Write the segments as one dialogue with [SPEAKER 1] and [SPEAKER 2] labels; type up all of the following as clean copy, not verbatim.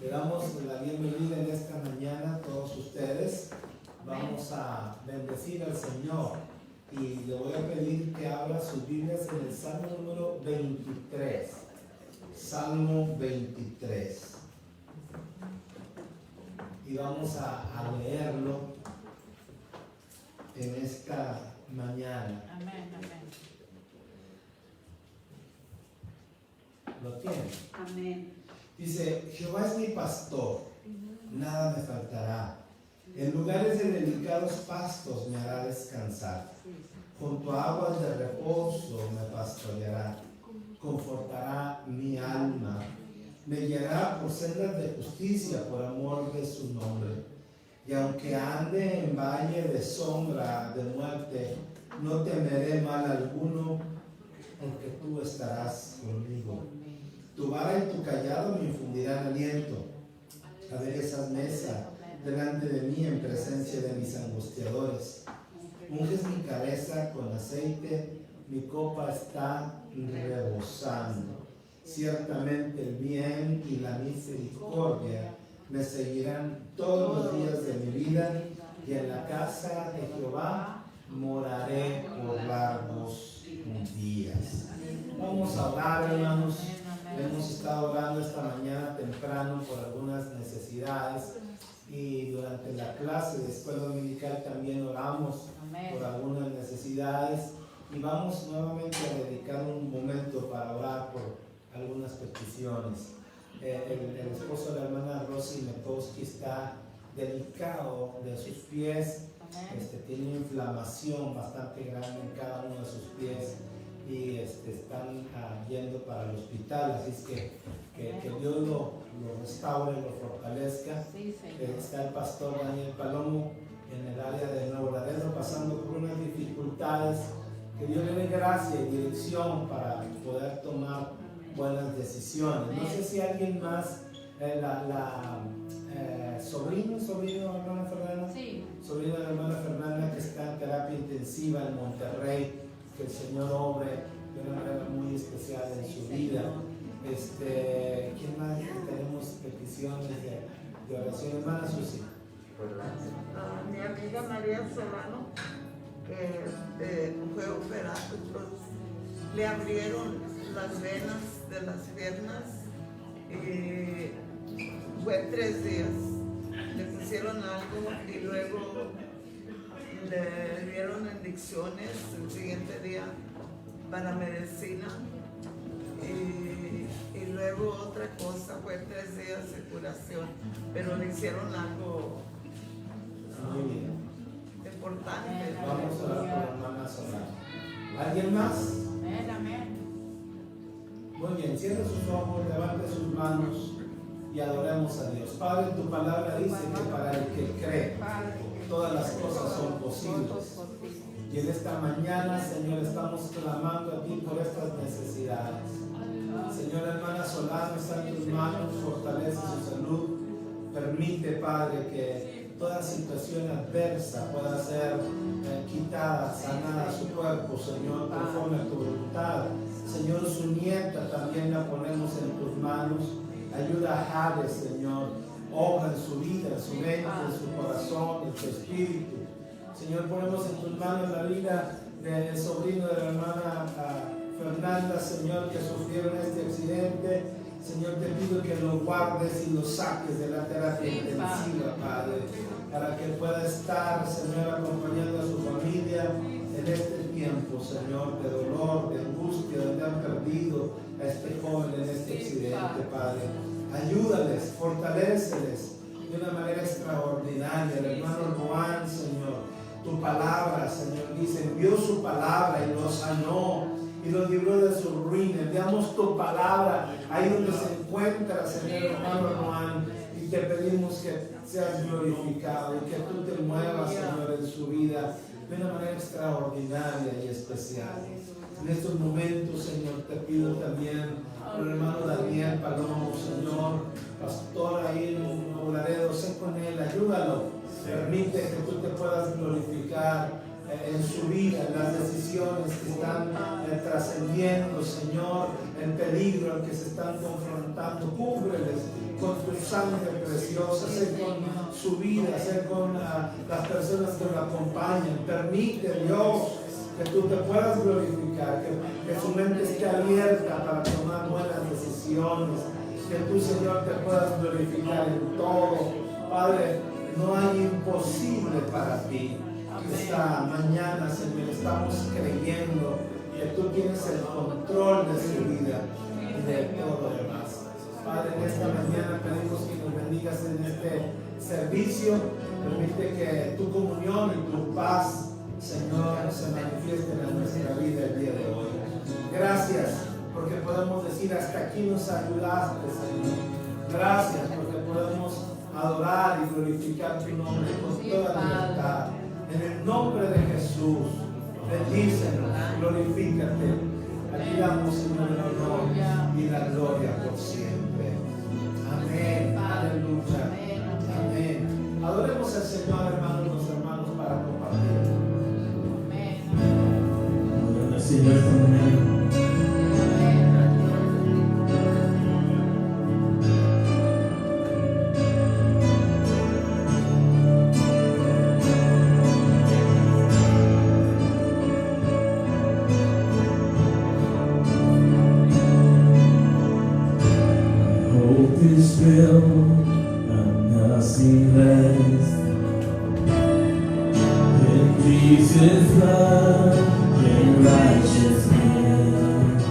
[SPEAKER 1] Le damos la bienvenida en esta mañana a todos ustedes. Vamos a bendecir al Señor y le voy a pedir que abra sus Biblias en el Salmo número 23. Salmo 23. Y vamos a leerlo en esta mañana.
[SPEAKER 2] Amén.
[SPEAKER 1] ¿Lo tienen?
[SPEAKER 2] Amén.
[SPEAKER 1] Dice, Jehová es mi pastor, nada me faltará. En lugares de delicados pastos me hará descansar. Junto a aguas de reposo me pastoreará. Confortará mi alma. Me guiará por sendas de justicia por amor de su nombre. Y aunque ande en valle de sombra de muerte, no temeré mal alguno, porque tú estarás conmigo. Tu vara y tu callado me infundirán aliento. Aderezas mesa delante de mí en presencia de mis angustiadores. Unges mi cabeza con aceite, mi copa está rebosando. Ciertamente el bien y la misericordia me seguirán todos los días de mi vida, y en la casa de Jehová moraré por largos días. Vamos a orar, hermanos. Hemos estado orando esta mañana temprano por algunas necesidades, y durante la clase de escuela dominical también oramos por algunas necesidades, y vamos nuevamente a dedicar un momento para orar por algunas peticiones. El esposo de la hermana Rosy Metowski está delicado de sus pies, tiene una inflamación bastante grande en cada uno de sus pies, y están yendo para el hospital, así es que Dios lo restaure, lo fortalezca. Está el pastor Daniel Palomo en el área de Nuevo Laredo pasando por unas dificultades. Que Dios le dé gracia y dirección para poder tomar buenas decisiones. No sé si alguien más, sobrino de la hermana Fernanda, sobrino de la hermana Fernanda, que está en terapia intensiva en Monterrey. Que el Señor obre de una manera muy especial en su vida. ¿Quién más tenemos peticiones de oración? Hermana Susi.
[SPEAKER 3] Mi amiga María Solano, que fue operada, pues, le abrieron las venas de las piernas y fue 3 días. Le pusieron algo y luego le dieron inyecciones el siguiente día para medicina, y luego otra cosa, fue 3 días de curación, pero le hicieron algo importante.
[SPEAKER 1] Vamos a orar por la hermana Solano. ¿Alguien más?
[SPEAKER 2] Amén.
[SPEAKER 1] Muy bien, cierre sus ojos, levante sus manos y adoremos a Dios. Padre, tu palabra dice que para el que cree, todas las cosas son posibles. Y en esta mañana, Señor, estamos clamando a ti por estas necesidades. Señor, hermana Solano está en tus manos, fortalece su salud. Permite, Padre, que toda situación adversa pueda ser quitada, sanada a su cuerpo, Señor, conforme a tu voluntad. Señor, su nieta también la ponemos en tus manos. Ayuda a Jade, Señor. Obra en su vida, en su mente, en su corazón, en su espíritu. Señor, ponemos en tus manos la vida del sobrino de la hermana Fernanda, Señor, que sufrieron este accidente. Señor, te pido que lo guardes y lo saques de la terapia intensiva, Padre, para que pueda estar, Señor, acompañando a su familia en este tiempo, Señor, de dolor, de angustia, donde han perdido a este joven en este accidente, Padre. Ayúdales, fortaléceles de una manera extraordinaria. El hermano Juan, Señor, tu palabra, Señor, dice, envió su palabra y lo sanó y lo libró de su ruina. Enviamos tu palabra ahí donde se encuentra, Señor, hermano Juan, y te pedimos que seas glorificado y que tú te muevas, Señor, en su vida de una manera extraordinaria y especial. En estos momentos, Señor, te pido también por el hermano Daniel Palomo, Señor, pastor ahí en Nuevo Laredo, sé con él, ayúdalo, permite que tú te puedas glorificar en su vida, en las decisiones que están trascendiendo, Señor, en peligro al que se están confrontando. Cúbreles con sangre preciosa, sé con su vida, sé con las personas que lo acompañan. Permite, Dios, que tú te puedas glorificar, que su mente esté abierta para tomar buenas decisiones, que tú, Señor, te puedas glorificar en todo. Padre, no hay imposible para ti. Esta mañana, Señor, estamos creyendo que tú tienes el control de su vida y de todo lo demás. Padre, en esta mañana pedimos que nos bendigas en este servicio. Permite que tu comunión y tu paz, Señor, se manifiesten en nuestra vida el día de hoy. Gracias porque podemos decir hasta aquí nos ayudaste, Señor. Gracias porque podemos adorar y glorificar tu nombre con toda libertad. En el nombre de Jesús, bendícenos, glorifícate. Aquí damos, Señor, el honor y la gloria por siempre. Amén. Aleluya. Amén. Adoremos al Señor, hermanos, los hermanos, para compartir.
[SPEAKER 2] Adoremos al Señor con is built on nothing less than Jesus' love and righteousness.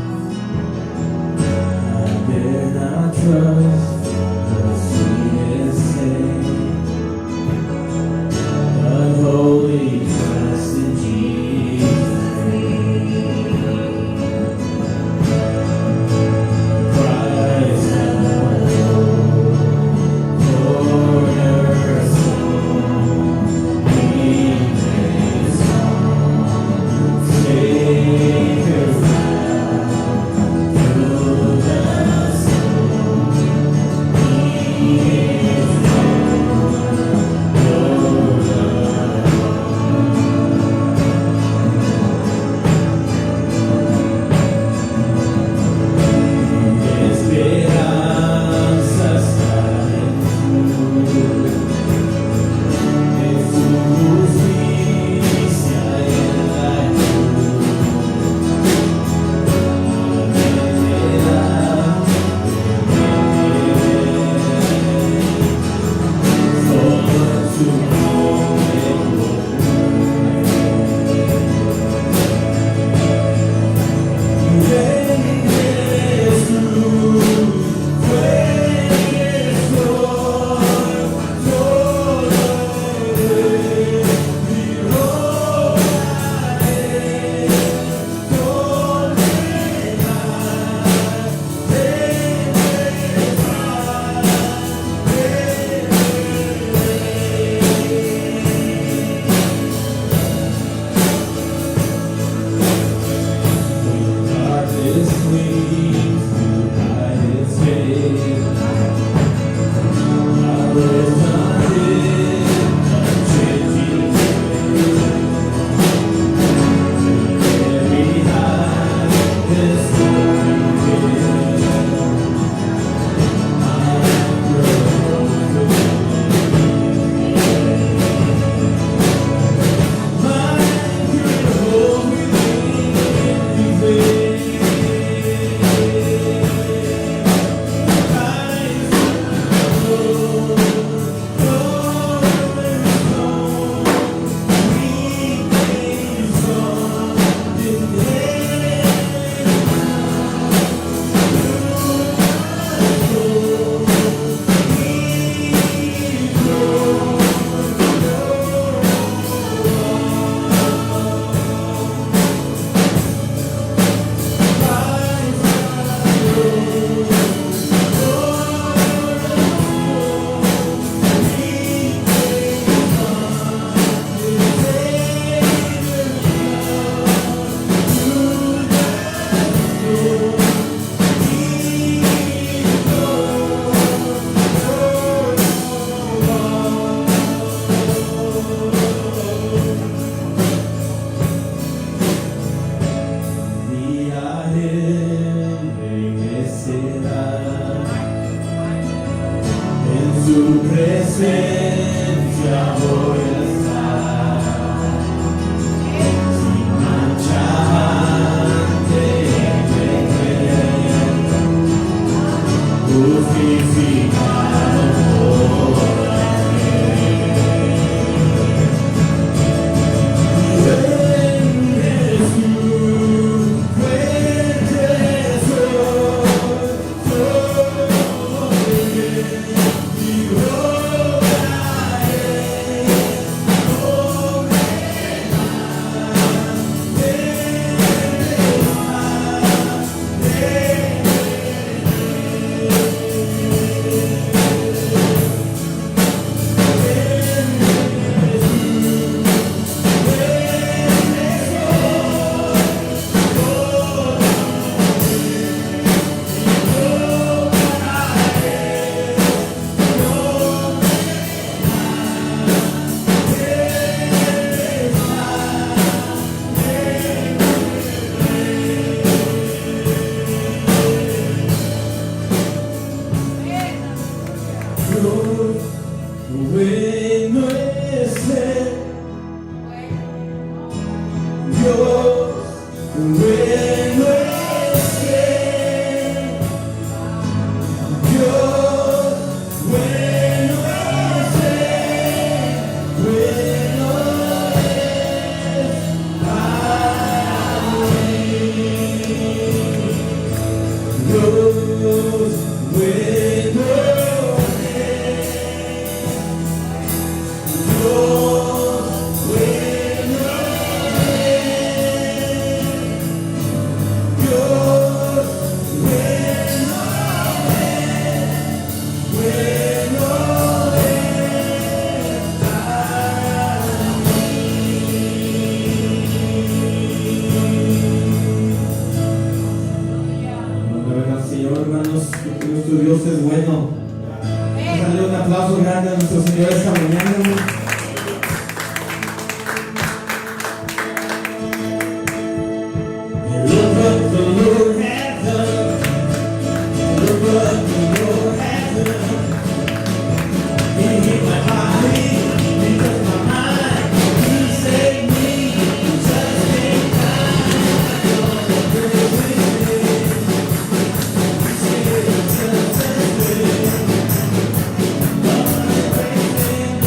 [SPEAKER 2] I dare not trust the sweetest thing, but wholly trust in Jesus' name. presencia voy a estar, sin mancharte crucificado por la fe. En Jesús fuerte bueno es ser Dios, bueno es ser Dios, bueno es ser, bueno es para mí. Dios, bueno Señor, hermanos, que nuestro Dios es bueno. Vamos a darle un aplauso grande a nuestro Señor esta mañana. Look what the Lord has done. Look what the Lord has done. He hit my body, He touched my mind, He saved me just in time. I'm gonna praise Him.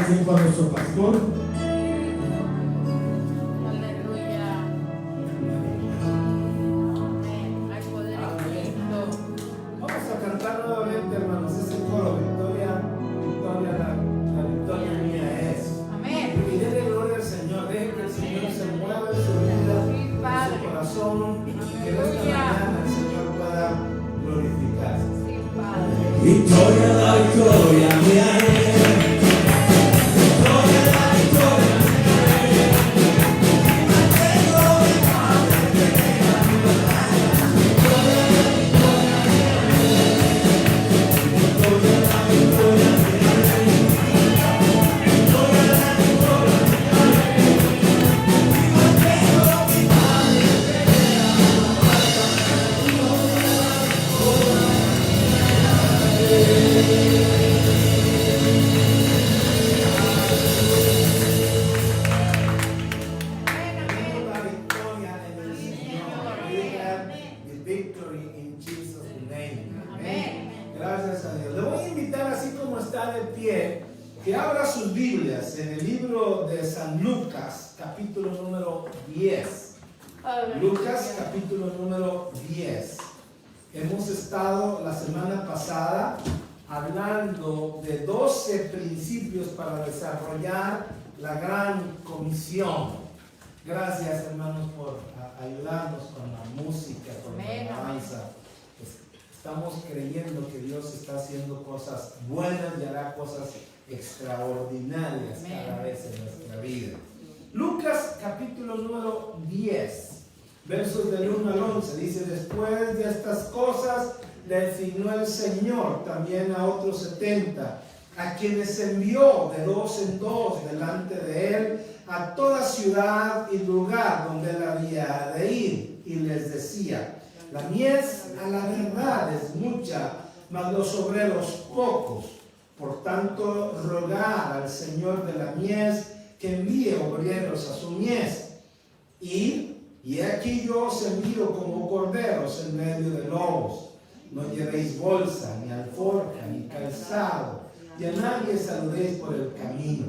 [SPEAKER 2] damos tiempo a nuestro pastor.
[SPEAKER 4] Aleluya. Amén. Hay poder en Cristo.
[SPEAKER 1] Vamos a cantar nuevamente, hermanos, ese coro, victoria, victoria, la victoria mía es.
[SPEAKER 4] Amén.
[SPEAKER 1] Y denle gloria al Señor, deje que el Señor se mueva en su vida, en su corazón, que en esta mañana el Señor pueda glorificarse.
[SPEAKER 4] Sí, Padre.
[SPEAKER 2] Victoria, la victoria mía es. Victoria, la victoria
[SPEAKER 1] Tenemos la victoria en el Señor. We have the victory in Jesus' name. Amén. Gracias a Dios. Le voy a invitar, así como está de pie, que abra sus Biblias en el libro de San Lucas, capítulo número 10. Lucas, capítulo número 10. Hemos estado la semana pasada hablando de 12 principios para desarrollar la gran comisión. Gracias, hermanos, por ayudarnos con la música, con la alabanza. Estamos creyendo que Dios está haciendo cosas buenas y hará cosas extraordinarias cada vez en nuestra vida. Lucas capítulo número 10, versos del 1 al 11, dice: después de estas cosas le designó el Señor también a otros 70, a quienes envió de 2 en 2 delante de él a toda ciudad y lugar donde él había de ir, y les decía: la mies a la verdad es mucha, mas los obreros pocos. Por tanto, rogad al Señor de la mies que envíe obreros a su mies. Y aquí yo os envío como corderos en medio de lobos. No llevéis bolsa, ni alforja, ni calzado, y a nadie saludéis por el camino.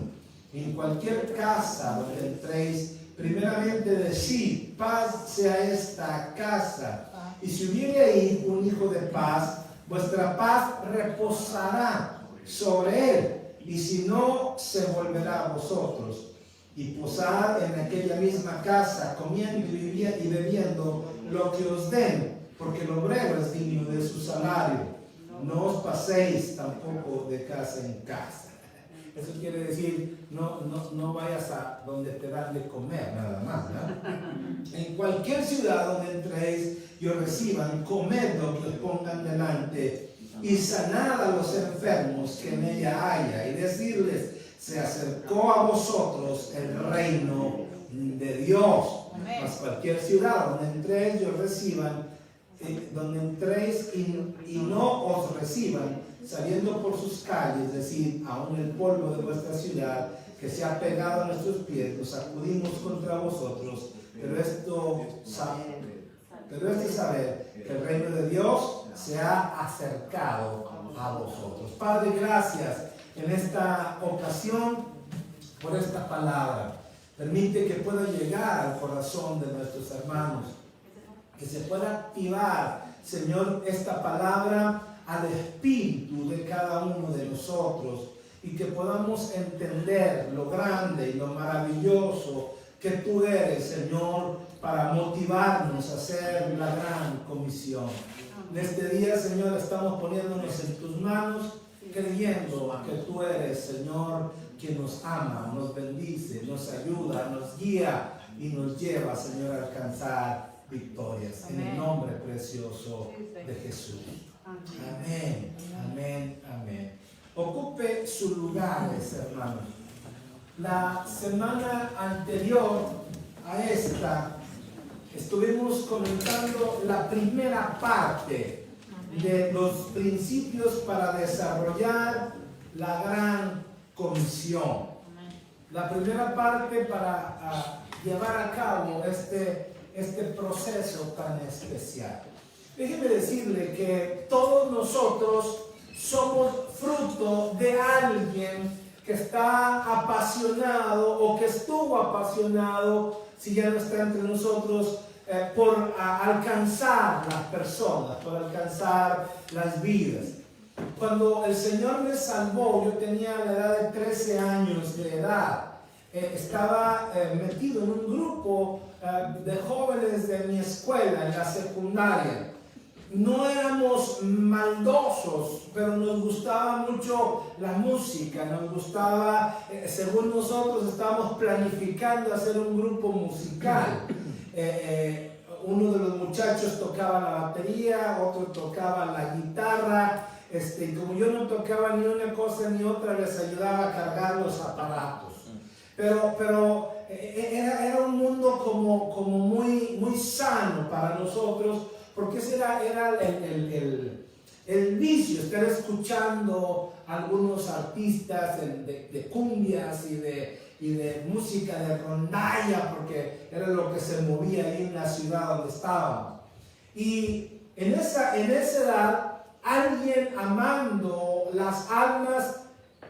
[SPEAKER 1] En cualquier casa donde entréis, primeramente decid: paz sea esta casa. Y si hubiere ahí un hijo de paz, vuestra paz reposará sobre él, y si no, se volverá a vosotros. Y posad en aquella misma casa, comiendo y bebiendo lo que os den, porque el obrero es digno de su salario. No os paséis tampoco de casa en casa. Eso quiere decir, no vayas a donde te dan de comer, nada más, ¿no? En cualquier ciudad donde entréis y os reciban, comed lo que os pongan delante, y sanad a los enfermos que en ella haya, y decirles: se acercó a vosotros el reino de Dios. Mas cualquier ciudad donde entréis y os reciban, donde entréis y no os reciban, saliendo por sus calles, decir: aún el polvo de vuestra ciudad que se ha pegado a nuestros pies, nos sacudimos contra vosotros, pero esto saber que el reino de Dios se ha acercado a vosotros. Padre, gracias en esta ocasión por esta palabra. Permite que pueda llegar al corazón de nuestros hermanos, que se pueda activar, Señor, esta palabra al espíritu de cada uno de nosotros, y que podamos entender lo grande y lo maravilloso que tú eres, Señor, para motivarnos a hacer la gran comisión. En este día, Señor, estamos poniéndonos en tus manos, creyendo que tú eres, Señor, quien nos ama, nos bendice, nos ayuda, nos guía y nos lleva, Señor, a alcanzar victorias. Amén. En el nombre precioso de Jesús. Amén, amén, amén. Ocupe sus lugares, hermanos. La semana anterior a esta estuvimos comentando la primera parte de los principios para desarrollar la gran comisión. La primera parte para llevar a cabo este proceso tan especial. Déjeme decirle que todos nosotros somos fruto de alguien que está apasionado o que estuvo apasionado, si ya no está entre nosotros, por alcanzar las personas, por alcanzar las vidas. Cuando el Señor me salvó, yo tenía la edad de 13 años de edad. Estaba metido en un grupo de jóvenes de mi escuela, en la secundaria. No éramos maldosos, pero nos gustaba mucho la música, nos gustaba, según nosotros estábamos planificando hacer un grupo musical. Uno de los muchachos tocaba la batería, otro tocaba la guitarra, y como yo no tocaba ni una cosa ni otra, les ayudaba a cargar los aparatos. Pero era un mundo como muy sano para nosotros, porque ese era el vicio, estar escuchando a algunos artistas de cumbias y de música de rondalla, porque era lo que se movía ahí en la ciudad donde estábamos. Y en esa edad, alguien amando las almas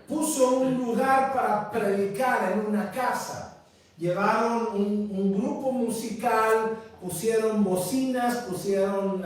[SPEAKER 1] puso un lugar para predicar en una casa. Llevaron un grupo musical, pusieron bocinas, pusieron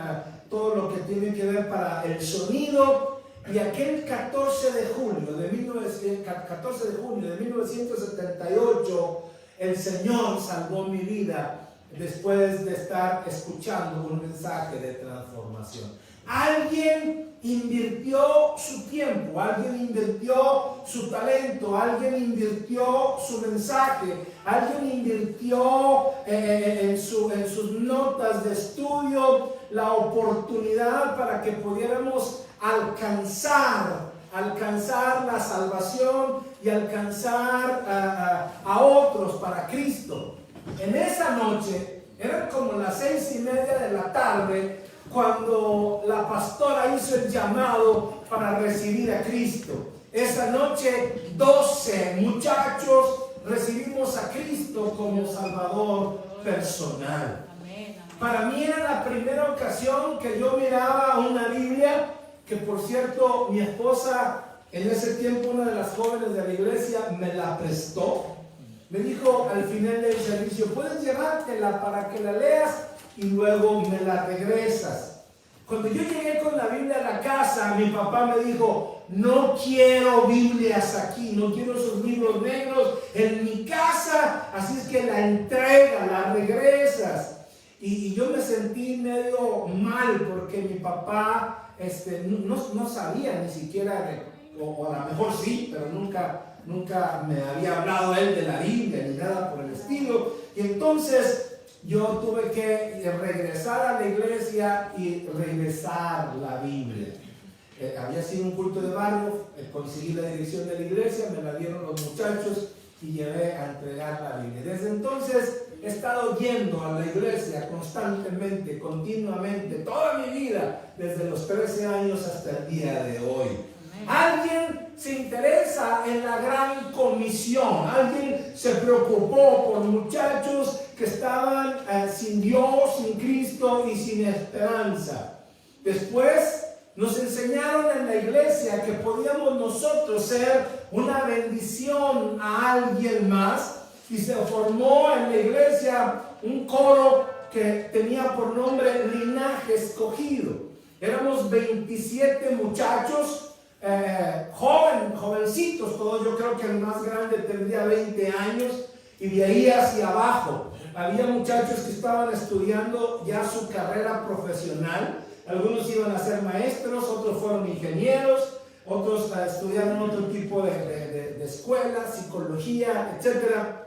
[SPEAKER 1] todo lo que tiene que ver para el sonido. Y aquel 14 de junio de 1978, el Señor salvó mi vida después de estar escuchando un mensaje de transformación. Alguien invirtió su tiempo, alguien invirtió su talento, alguien invirtió su mensaje, alguien invirtió en sus notas de estudio la oportunidad para que pudiéramos alcanzar la salvación y alcanzar a otros para Cristo. En esa noche, eran como las 6:30 de la tarde, cuando la pastora hizo el llamado para recibir a Cristo. Esa noche 12 muchachos recibimos a Cristo como Salvador personal. Para mí era la primera ocasión que yo miraba una Biblia, que por cierto mi esposa en ese tiempo, una de las jóvenes de la iglesia, me la prestó. Me dijo al final del servicio: puedes llevártela para que la leas y luego me la regresas. Cuando yo llegué con la Biblia a la casa, mi papá me dijo: no quiero Biblias aquí, no quiero esos libros negros en mi casa, así es que la entrega, la regresas. Y yo me sentí medio mal porque mi papá no sabía ni siquiera, o a lo mejor sí, pero nunca me había hablado él de la Biblia ni nada por el estilo. Y entonces yo tuve que regresar a la iglesia y regresar la Biblia. Había sido un culto de barrio, conseguí la dirección de la iglesia, me la dieron los muchachos y llevé a entregar la Biblia. Desde entonces he estado yendo a la iglesia constantemente, continuamente, toda mi vida, desde los 13 años hasta el día de hoy. Alguien se interesa en la gran comisión, alguien se preocupó por muchachos que estaban sin Dios, sin Cristo y sin esperanza. Después nos enseñaron en la iglesia que podíamos nosotros ser una bendición a alguien más, y se formó en la iglesia un coro que tenía por nombre Linaje Escogido. Éramos 27 muchachos, jovencitos todos. Yo creo que el más grande tendría 20 años, y de ahí hacia abajo había muchachos que estaban estudiando ya su carrera profesional. Algunos iban a ser maestros, otros fueron ingenieros, otros estudiaron otro tipo de escuela, psicología, etc.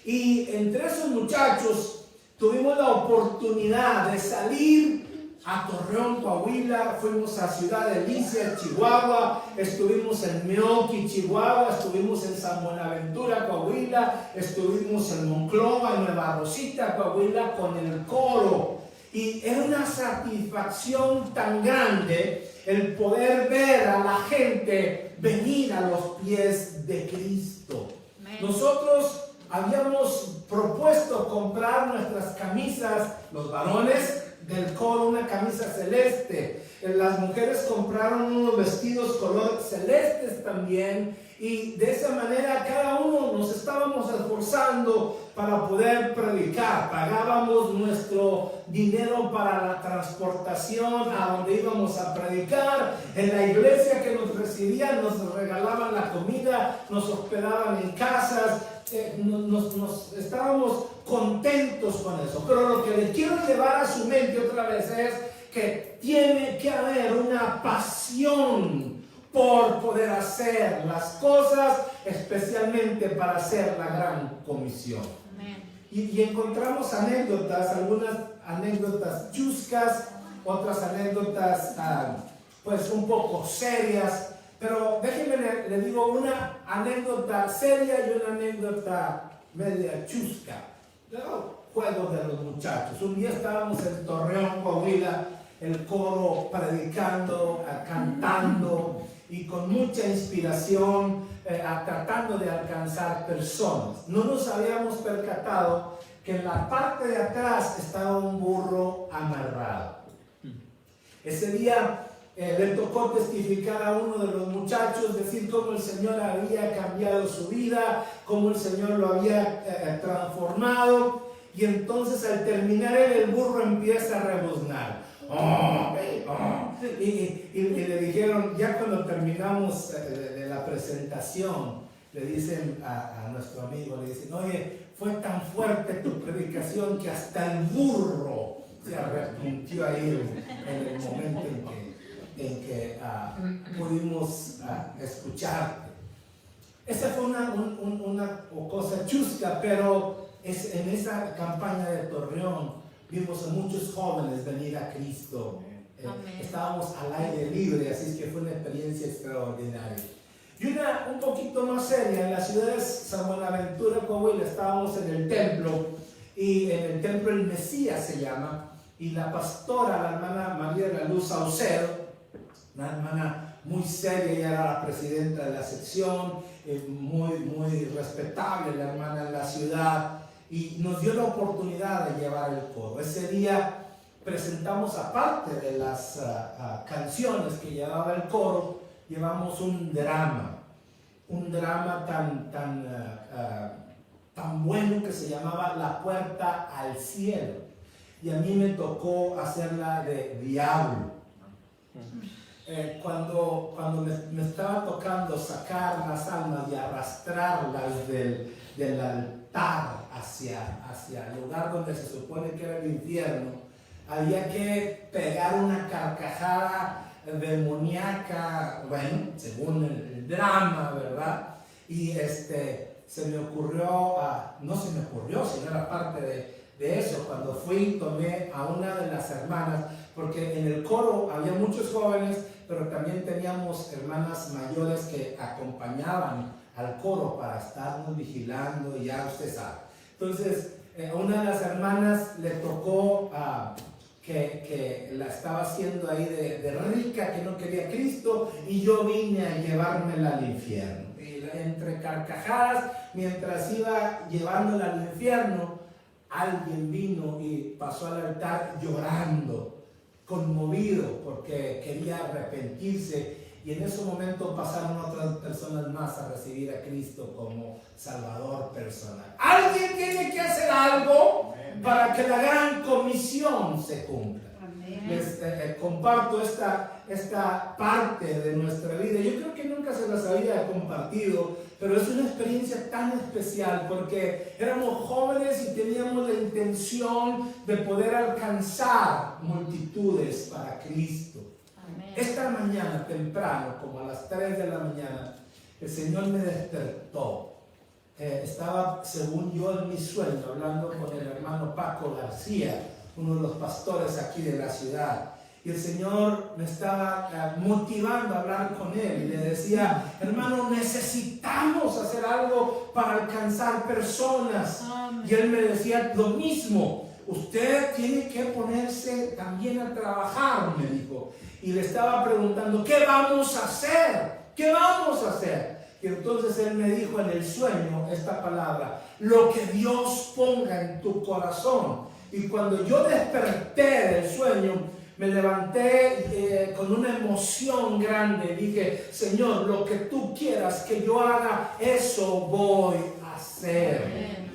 [SPEAKER 1] Y entre esos muchachos tuvimos la oportunidad de salir a Torreón, Coahuila, fuimos a Ciudad Delicia, Chihuahua, estuvimos en Meoqui, Chihuahua, estuvimos en San Buenaventura, Coahuila, estuvimos en Monclova, en Nueva Rosita, Coahuila, con el coro. Y era una satisfacción tan grande el poder ver a la gente venir a los pies de Cristo. Nosotros habíamos propuesto comprar nuestras camisas, los varones del coro, una camisa celeste. Las mujeres compraron unos vestidos color celestes también, Y de esa manera cada uno nos estábamos esforzando para poder predicar. Pagábamos nuestro dinero para la transportación a donde íbamos a predicar. En la iglesia que nos recibía nos regalaban la comida, nos hospedaban en casas. Estábamos contentos con eso. Pero lo que le quiero llevar a su mente otra vez es que tiene que haber una pasión por poder hacer las cosas, especialmente para hacer la gran comisión. Y encontramos anécdotas, algunas anécdotas chuscas, otras anécdotas pues un poco serias, pero déjenme le digo una anécdota seria y una anécdota media chusca. Juegos de los muchachos. Un día estábamos en Torreón, Coahuila, el coro predicando, cantando y con mucha inspiración, tratando de alcanzar personas. No nos habíamos percatado que en la parte de atrás estaba un burro amarrado. Ese día le tocó testificar a uno de los muchachos, decir cómo el Señor había cambiado su vida, cómo el Señor lo había transformado. Y entonces al terminar el burro empieza a rebuznar. Y le dijeron, ya cuando terminamos de la presentación, le dicen a nuestro amigo, le dicen, oye, fue tan fuerte tu predicación que hasta el burro se arrepintió ahí en el momento en que pudimos escucharte. Esa fue una cosa chusca, pero en esa campaña de Torreón vimos a muchos jóvenes venir a Cristo. Estábamos al aire libre, así es que fue una experiencia extraordinaria. Y una un poquito más seria, en la ciudad de San Buenaventura, Coahuila, estábamos en el templo, y en el templo El Mesías se llama, y la pastora, la hermana María de la Luz Saucedo, una hermana muy seria, ella era la presidenta de la sección, muy respetable la hermana en la ciudad, y nos dio la oportunidad de llevar el coro. Ese día presentamos, aparte de las canciones que llevaba el coro, llevamos un drama tan bueno que se llamaba La Puerta al Cielo, y a mí me tocó hacerla de diablo. Cuando me estaba tocando sacar las almas y arrastrarlas del altar hacia el lugar donde se supone que era el infierno, había que pegar una carcajada demoníaca, bueno, según el drama, ¿verdad? Y se me ocurrió, no se me ocurrió, sino era parte de eso, cuando fui, tomé a una de las hermanas, porque en el coro había muchos jóvenes, pero también teníamos hermanas mayores que acompañaban al coro para estarnos vigilando, y ya usted sabe. Entonces, a una de las hermanas le tocó que la estaba haciendo ahí de rica, que no quería a Cristo, y yo vine a llevármela al infierno. Y entre carcajadas, mientras iba llevándola al infierno, alguien vino y pasó al altar llorando, conmovido porque quería arrepentirse, y en ese momento pasaron otras personas más a recibir a Cristo como Salvador personal. Alguien tiene que hacer algo para que la gran comisión se cumpla. Les comparto esta parte de nuestra vida. Yo creo que nunca se las había compartido, pero es una experiencia tan especial porque éramos jóvenes y teníamos la intención de poder alcanzar multitudes para Cristo. Amén. Esta mañana temprano, como a las 3 de la mañana, el Señor me despertó. Estaba, según yo, en mi sueño, hablando con el hermano Paco García, uno de los pastores aquí de la ciudad, y el Señor me estaba motivando a hablar con él, y le decía, hermano, necesitamos hacer algo para alcanzar personas. Y él me decía lo mismo, usted tiene que ponerse también a trabajar, me dijo. Y le estaba preguntando, ¿qué vamos a hacer? ¿Qué vamos a hacer? Y entonces él me dijo en el sueño esta palabra, lo que Dios ponga en tu corazón. Y cuando yo desperté del sueño,
[SPEAKER 5] me levanté con una emoción grande. Dije, Señor, lo que tú quieras que yo haga, eso voy a hacer.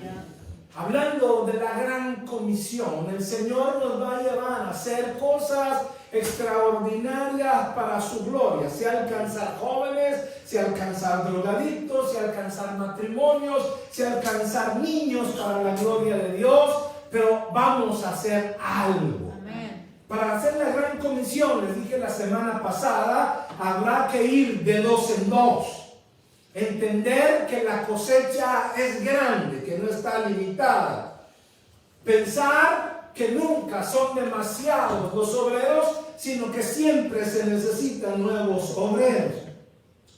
[SPEAKER 5] Hablando de la gran comisión, el Señor nos va a llevar a hacer cosas extraordinarias para su gloria, sea alcanzar jóvenes, sea alcanzar drogadictos, sea alcanzar matrimonios, sea alcanzar niños para la gloria de Dios, pero vamos a hacer algo. Para hacer la gran comisión, les dije la semana pasada, habrá que ir de 2 en 2. Entender que la cosecha es grande, que no está limitada. Pensar que nunca son demasiados los obreros, sino que siempre se necesitan nuevos obreros.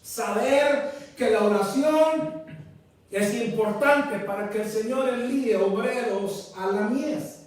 [SPEAKER 5] Saber que la oración es importante para que el Señor envíe obreros a la mies.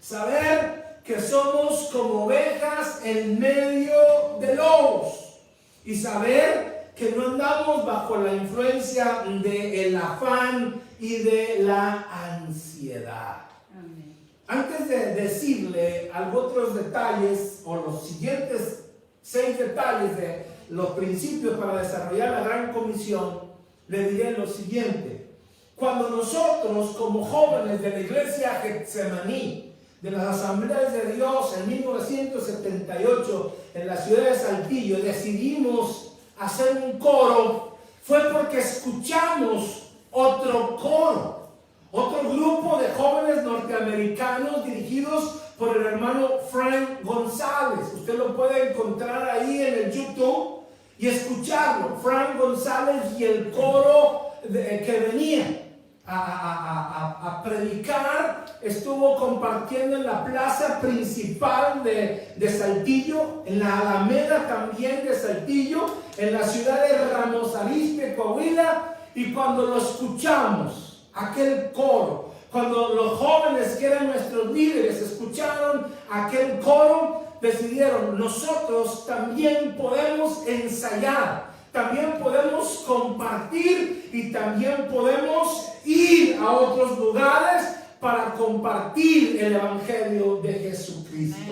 [SPEAKER 5] Saber que somos como ovejas en medio de lobos. Y saber que no andamos bajo la influencia del afán y de la ansiedad. Amén. Antes de decirle otros detalles o los siguientes 6 detalles de los principios para desarrollar la gran comisión, le diré lo siguiente. Cuando nosotros como jóvenes de la iglesia Getsemaní, de las Asambleas de Dios en 1978 en la ciudad de Saltillo, decidimos hacer un coro, fue porque escuchamos otro coro, otro grupo de jóvenes norteamericanos dirigidos por el hermano Frank González. Usted lo puede encontrar ahí en el YouTube y escucharlo. Frank González y el coro que venía a predicar, estuvo compartiendo en la plaza principal de Saltillo, en la Alameda también de Saltillo, en la ciudad de Ramos Arizpe, Coahuila. Y cuando lo escuchamos, aquel coro, cuando los jóvenes que eran nuestros líderes escucharon aquel coro, decidieron, nosotros también podemos ensayar, también podemos compartir y también podemos ir a otros lugares para compartir el Evangelio de Jesucristo.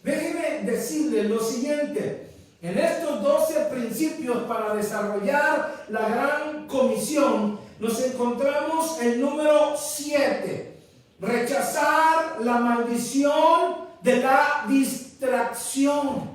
[SPEAKER 5] Déjeme decirle lo siguiente. En estos 12 principios para desarrollar la gran comisión, nos encontramos el número 7. Rechazar la maldición de la distracción.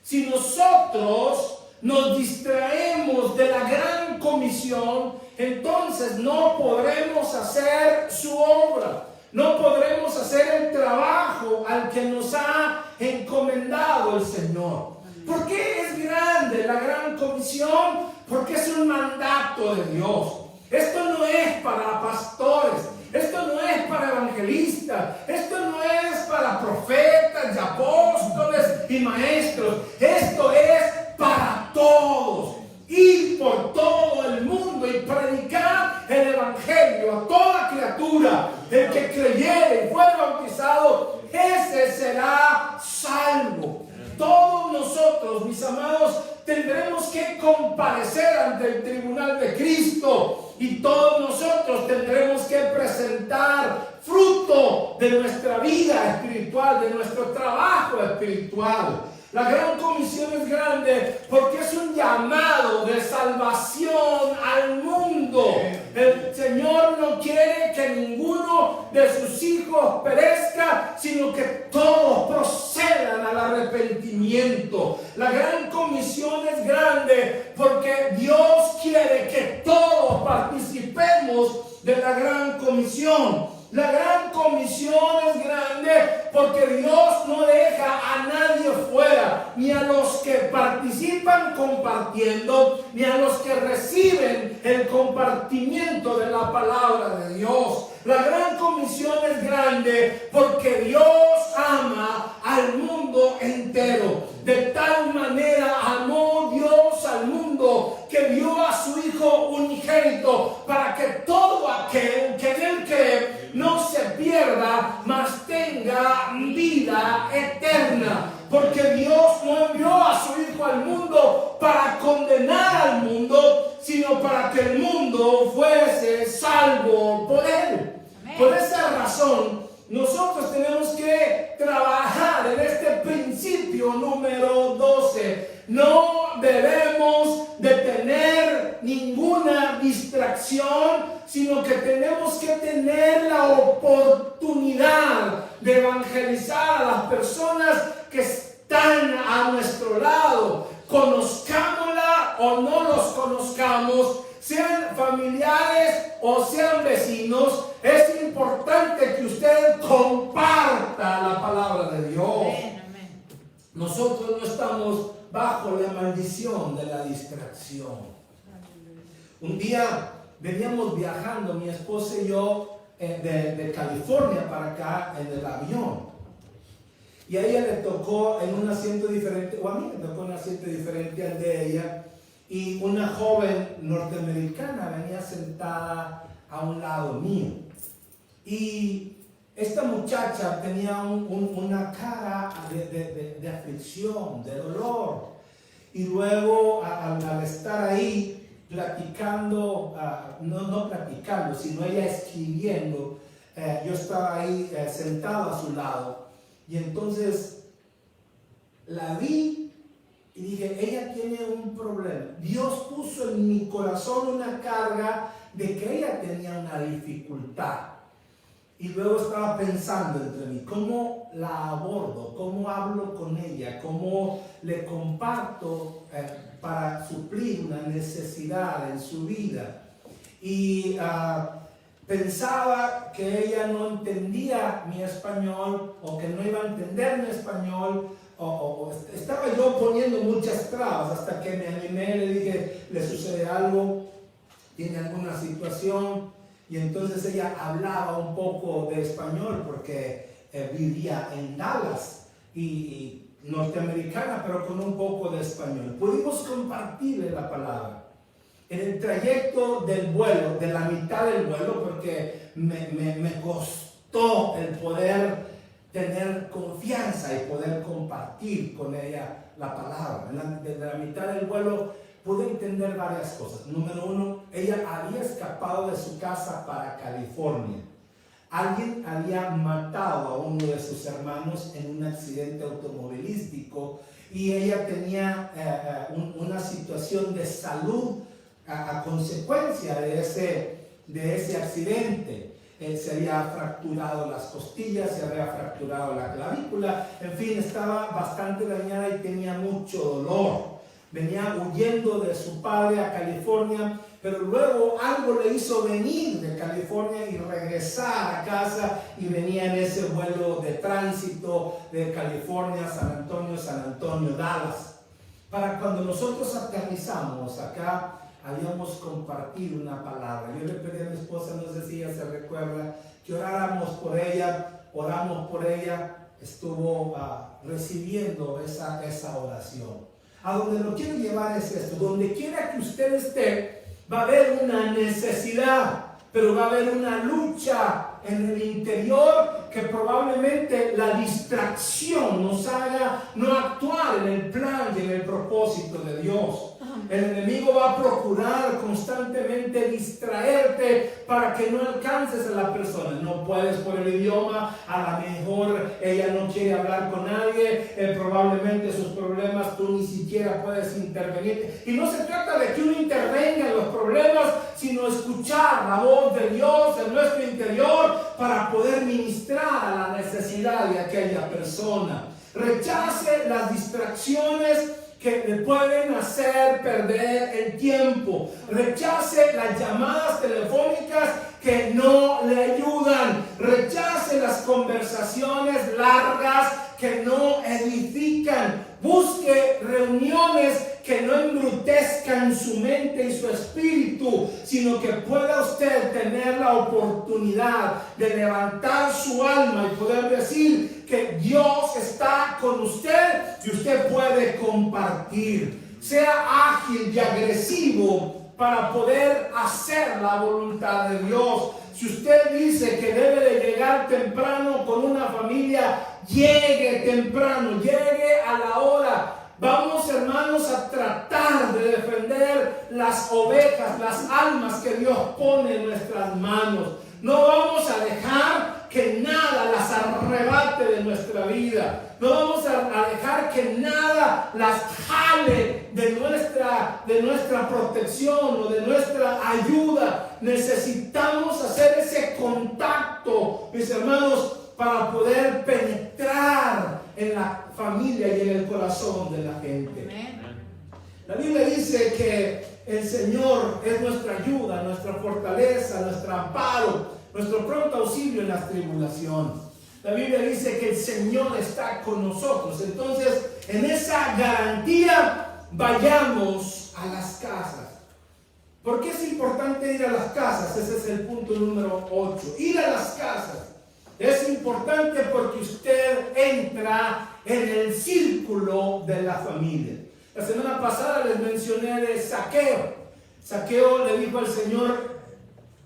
[SPEAKER 5] Si nosotros nos distraemos de la gran comisión, entonces no podremos hacer su obra, no podremos hacer el trabajo al que nos ha encomendado el Señor. ¿Por qué es grande la gran comisión? Porque es un mandato de Dios. Esto no es para pastores, esto no es para evangelistas, esto no es para profetas y apóstoles y maestros, esto es para todos. Ir por todo el mundo y predicar el evangelio a toda criatura. El que creyere y fuere bautizado, ese será salvo. Todos nosotros, mis amados, tendremos que comparecer ante el tribunal de Cristo, y todos nosotros tendremos que presentar fruto de nuestra vida espiritual, de nuestro trabajo espiritual. La gran comisión es grande porque es un llamado de salvación al mundo. El Señor no quiere que ninguno de sus hijos perezca, sino que todos procedan al arrepentimiento. La gran comisión es grande porque Dios quiere que todos participemos de la gran comisión. La gran comisión es grande porque Dios no deja a nadie fuera, ni a los que participan compartiendo, ni a los que reciben el compartimiento de la palabra de Dios. La gran comisión es grande porque Dios ama al mundo entero. De tal manera amó Dios al mundo que dio a su Hijo unigénito para que todo aquel que en él cree no se pierda, mas tenga vida eterna. Porque Dios no envió a su Hijo al mundo para condenar al mundo, sino para que el mundo fuese salvo por él. Por esa razón, nosotros tenemos que trabajar en este principio número 12. No debemos de tener ninguna distracción, sino que tenemos que tener la oportunidad de evangelizar a las personas que están a nuestro lado. Conozcámosla o no los conozcamos, sean familiares o sean vecinos, es importante que usted comparta la palabra de Dios.
[SPEAKER 4] Amén.
[SPEAKER 5] Nosotros no estamos bajo la maldición de la distracción. Un día veníamos viajando, mi esposa y yo, de California para acá en el avión. Y a ella le tocó en un asiento diferente, o a mí me tocó un asiento diferente al de ella. Y una joven norteamericana venía sentada a un lado mío. Y esta muchacha tenía una cara de aflicción, de dolor. Y luego al estar ahí platicando, no platicando, sino ella escribiendo, yo estaba ahí sentado a su lado. Y entonces la vi y dije, ella tiene un problema. Dios puso en mi corazón una carga de que ella tenía una dificultad. Y luego estaba pensando entre mí, ¿cómo la abordo? ¿Cómo hablo con ella? ¿Cómo le comparto para suplir una necesidad en su vida? Y pensaba que ella no entendía mi español, o que no iba a entender mi español, o estaba yo poniendo muchas trabas, hasta que me animé, le dije, ¿le sucede algo? ¿Tiene alguna situación? Y entonces ella hablaba un poco de español porque vivía en Dallas y norteamericana, pero con un poco de español. Pudimos compartirle la palabra. En el trayecto del vuelo, de la mitad del vuelo, porque me costó el poder tener confianza y poder compartir con ella la palabra. Desde la mitad del vuelo pude entender varias cosas. Número uno, ella había escapado de su casa para California. Alguien había matado a uno de sus hermanos en un accidente automovilístico y ella tenía una situación de salud a consecuencia de ese accidente. Se había fracturado las costillas, se había fracturado la clavícula, en fin, estaba bastante dañada y tenía mucho dolor. Venía huyendo de su padre a California, pero luego algo le hizo venir de California y regresar a casa, y venía en ese vuelo de tránsito de California, San Antonio, Dallas. Para cuando nosotros aterrizamos acá, habíamos compartido una palabra. Yo le pedí a mi esposa, no sé si ella se recuerda, que oráramos por ella, oramos por ella, estuvo recibiendo esa oración. A donde lo quiero llevar es esto: donde quiera que usted esté, va a haber una necesidad, pero va a haber una lucha en el interior que probablemente la distracción nos haga no actuar en el plan y en el propósito de Dios. El enemigo va a procurar constantemente distraerte para que no alcances a la persona. No puedes por el idioma, a lo mejor ella no quiere hablar con nadie, probablemente sus problemas tú ni siquiera puedes intervenir. Y no se trata de que uno intervenga en los problemas, sino escuchar la voz de Dios en nuestro interior para poder ministrar a la necesidad de aquella persona. Rechace las distracciones que le pueden hacer perder el tiempo. Rechace las llamadas telefónicas que no le ayudan. Rechace las conversaciones largas que no edifican. Busque reuniones que no embrutezcan su mente y su espíritu, sino que pueda usted tener la oportunidad de levantar su alma y poder decir que Dios está con usted y usted puede compartir. Sea ágil y agresivo para poder hacer la voluntad de Dios. Si usted dice que debe de llegar temprano con una familia, llegue temprano, llegue a la hora. Vamos, hermanos, a tratar de defender las ovejas, las almas que Dios pone en nuestras manos. No vamos a dejar que nada las arrebate de nuestra vida. No vamos a dejar que nada las jale de nuestra protección o de nuestra ayuda. Necesitamos hacer ese contacto, mis hermanos, para poder penetrar en la familia y en el corazón de la gente. La Biblia dice que el Señor es nuestra ayuda, nuestra fortaleza, nuestro amparo, nuestro pronto auxilio en la tribulación. La Biblia dice que el Señor está con nosotros. Entonces, en esa garantía, vayamos a las casas. ¿Por qué es importante ir a las casas? Ese es el punto número 8. Ir a las casas. Es importante porque usted entra en el círculo de la familia. La semana pasada les mencioné de Zaqueo. Zaqueo le dijo al Señor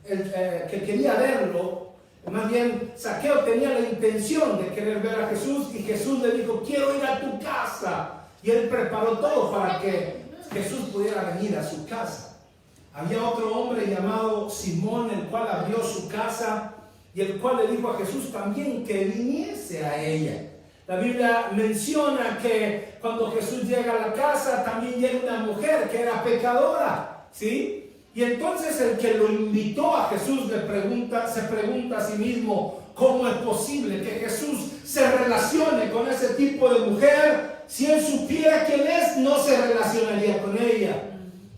[SPEAKER 5] que quería verlo. Más bien, Zaqueo tenía la intención de querer ver a Jesús y Jesús le dijo, quiero ir a tu casa. Y él preparó todo para que Jesús pudiera venir a su casa. Había otro hombre llamado Simón, el cual abrió su casa y el cual le dijo a Jesús también que viniese a ella. La Biblia menciona que cuando Jesús llega a la casa, también llega una mujer que era pecadora, ¿sí? Y entonces el que lo invitó a Jesús se pregunta a sí mismo, ¿cómo es posible que Jesús se relacione con ese tipo de mujer? Si él supiera quién es, no se relacionaría con ella.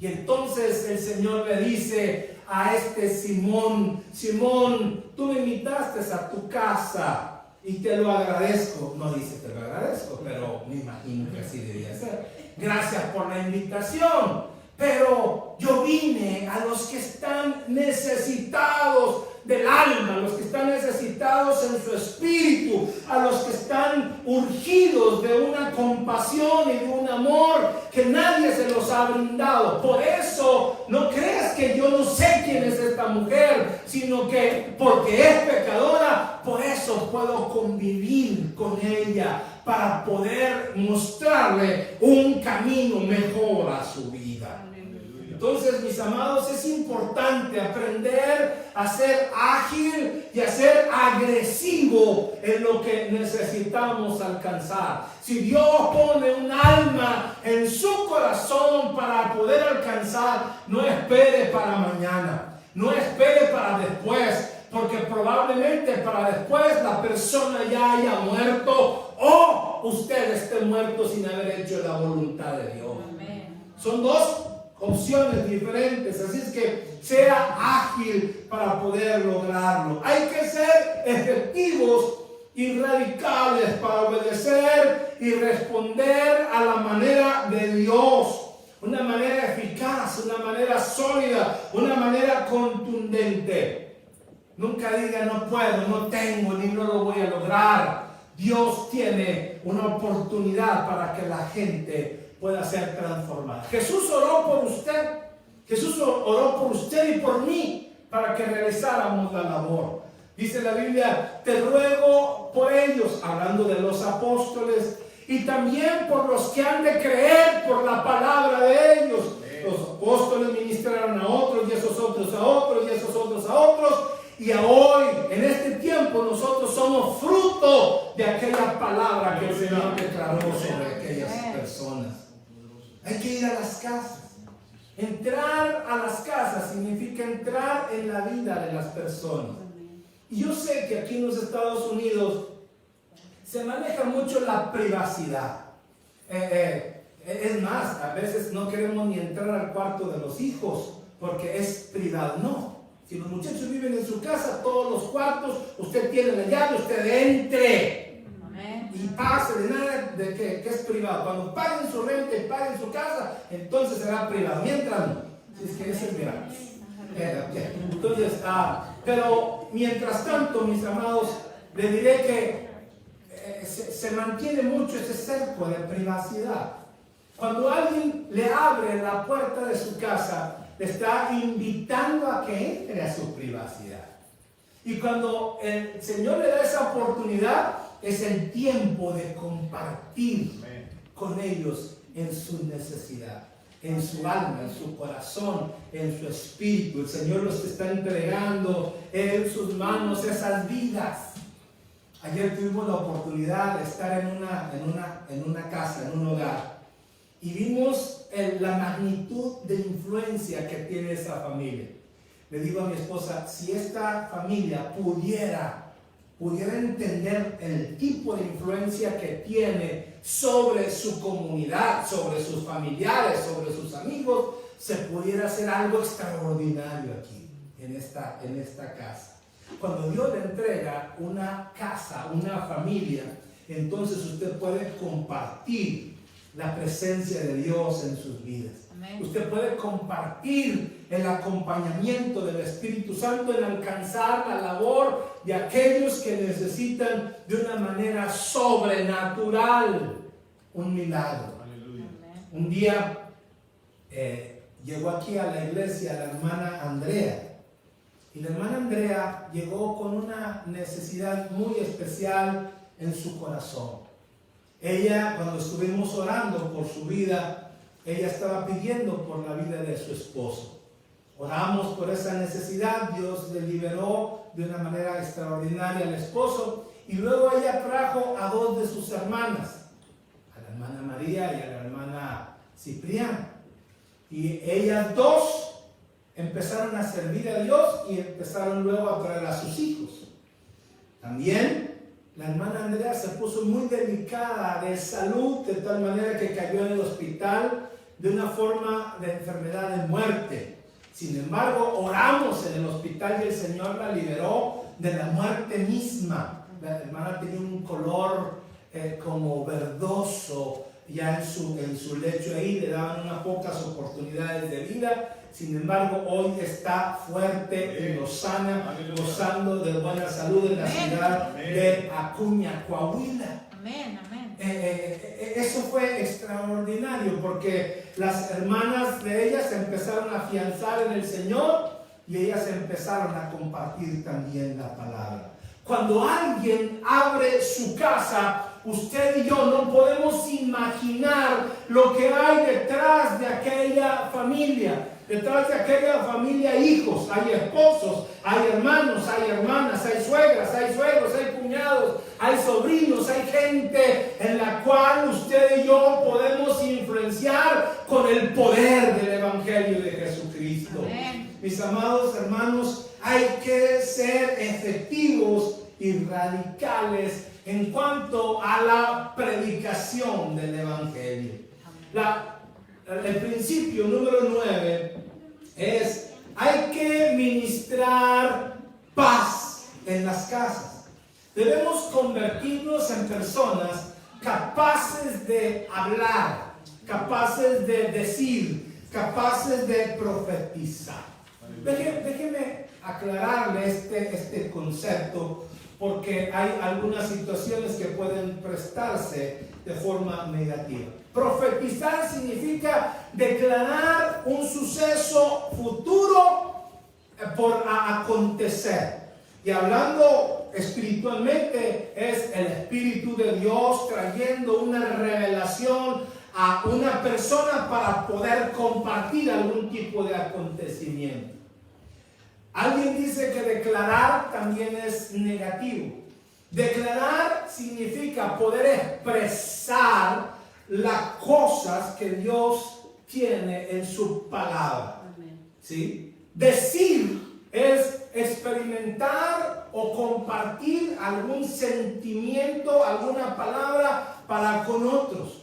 [SPEAKER 5] Y entonces el Señor le dice a este Simón, Simón, tú me invitaste a tu casa y te lo agradezco. No dice te lo agradezco, pero me imagino que así debía ser. Gracias por la invitación. Pero yo vine a los que están necesitados del alma, a los que están necesitados en su espíritu, a los que están urgidos de una compasión y de un amor que nadie se los ha brindado. Por eso no creas que yo no sé quién es esta mujer, sino que porque es pecadora, por eso puedo convivir con ella para poder mostrarle un camino mejor a su vida. Entonces, mis amados, es importante aprender a ser ágil y a ser agresivo en lo que necesitamos alcanzar. Si Dios pone un alma en su corazón para poder alcanzar, no espere para mañana, no espere para después, porque probablemente para después la persona ya haya muerto o usted esté muerto sin haber hecho la voluntad de Dios. Son dos opciones diferentes, así es que sea ágil para poder lograrlo. Hay que ser efectivos y radicales para obedecer y responder a la manera de Dios, una manera eficaz, una manera sólida, una manera contundente. Nunca diga no puedo, no tengo, ni no lo voy a lograr. Dios tiene una oportunidad para que la gente pueda ser transformada. Jesús oró por usted. Jesús oró por usted y por mí para que realizáramos la labor. Dice la Biblia, te ruego por ellos, hablando de los apóstoles, y también por los que han de creer por la palabra de ellos. Los apóstoles ministraron a otros y esos otros a otros y esos otros a otros. Y hoy, en este tiempo, nosotros somos fruto de aquella palabra que el Señor declaró sobre aquellas personas. Hay que ir a las casas. Entrar a las casas significa entrar en la vida de las personas. Y yo sé que aquí en los Estados Unidos se maneja mucho la privacidad. Es más, a veces no queremos ni entrar al cuarto de los hijos porque es privado. No. Si los muchachos viven en su casa, todos los cuartos, usted tiene la llave, usted entre. Y pase de nada de que es privado. Cuando paguen su renta y paguen su casa, entonces será privado. Mientras no, si es que ese es verano. Entonces, pero mientras tanto, mis amados, les diré que se mantiene mucho ese cerco de privacidad. Cuando alguien le abre la puerta de su casa, le está invitando a que entre a su privacidad. Y cuando el Señor le da esa oportunidad, es el tiempo de compartir con ellos en su necesidad, en su alma, en su corazón, en su espíritu. El Señor los está entregando en sus manos esas vidas. Ayer tuvimos la oportunidad de estar en una casa, en un hogar, y vimos la magnitud de influencia que tiene esa familia. Le digo a mi esposa, si esta familia pudiera entender el tipo de influencia que tiene sobre su comunidad, sobre sus familiares, sobre sus amigos, se pudiera hacer algo extraordinario aquí, en esta casa. Cuando Dios le entrega una casa, una familia, entonces usted puede compartir la presencia de Dios en sus vidas.
[SPEAKER 4] Amén.
[SPEAKER 5] Usted puede compartir el acompañamiento del Espíritu Santo en alcanzar la labor de aquellos que necesitan de una manera sobrenatural un milagro.
[SPEAKER 4] Amén.
[SPEAKER 5] Un día llegó aquí a la iglesia la hermana Andrea. Y la hermana Andrea llegó con una necesidad muy especial en su corazón. Ella, cuando estuvimos orando por su vida, ella estaba pidiendo por la vida de su esposo. Oramos por esa necesidad, Dios le liberó de una manera extraordinaria al esposo, y luego ella trajo a dos de sus hermanas, a la hermana María y a la hermana Cipriana. Y ellas dos empezaron a servir a Dios y empezaron luego a traer a sus hijos. También la hermana Andrea se puso muy delicada de salud, de tal manera que cayó en el hospital de una forma de enfermedad de muerte. Sin embargo, oramos en el hospital y el Señor la liberó de la muerte misma. La hermana tenía un color como verdoso ya en su lecho ahí, le daban unas pocas oportunidades de vida. Sin embargo, hoy está fuerte y lozana, gozando de buena salud en la ciudad de Acuña, Coahuila.
[SPEAKER 4] Amén, amén.
[SPEAKER 5] Eso fue extraordinario porque las hermanas de ellas empezaron a afianzar en el Señor y ellas empezaron a compartir también la palabra. Cuando alguien abre su casa, usted y yo no podemos imaginar lo que hay detrás de aquella familia. Detrás de aquella familia hay hijos, hay esposos, hay hermanos, hay hermanas, hay suegras, hay suegros, hay cuñados, hay sobrinos, hay gente en la cual usted y yo podemos influenciar con el poder del Evangelio de Jesucristo.
[SPEAKER 4] Amén.
[SPEAKER 5] Mis amados hermanos, hay que ser efectivos y radicales en cuanto a la predicación del Evangelio. El principio número 9 es: hay que ministrar paz en las casas. Debemos convertirnos en personas capaces de hablar, capaces de decir, capaces de profetizar. Déjeme aclararle este concepto, porque hay algunas situaciones que pueden prestarse de forma negativa. Profetizar significa declarar un suceso futuro por acontecer. Y hablando espiritualmente, es el Espíritu de Dios trayendo una revelación a una persona para poder compartir algún tipo de acontecimiento. Alguien dice que declarar también es negativo. Declarar significa poder expresar las cosas que Dios tiene en su palabra. ¿Sí? Decir es experimentar o compartir algún sentimiento, alguna palabra para con otros.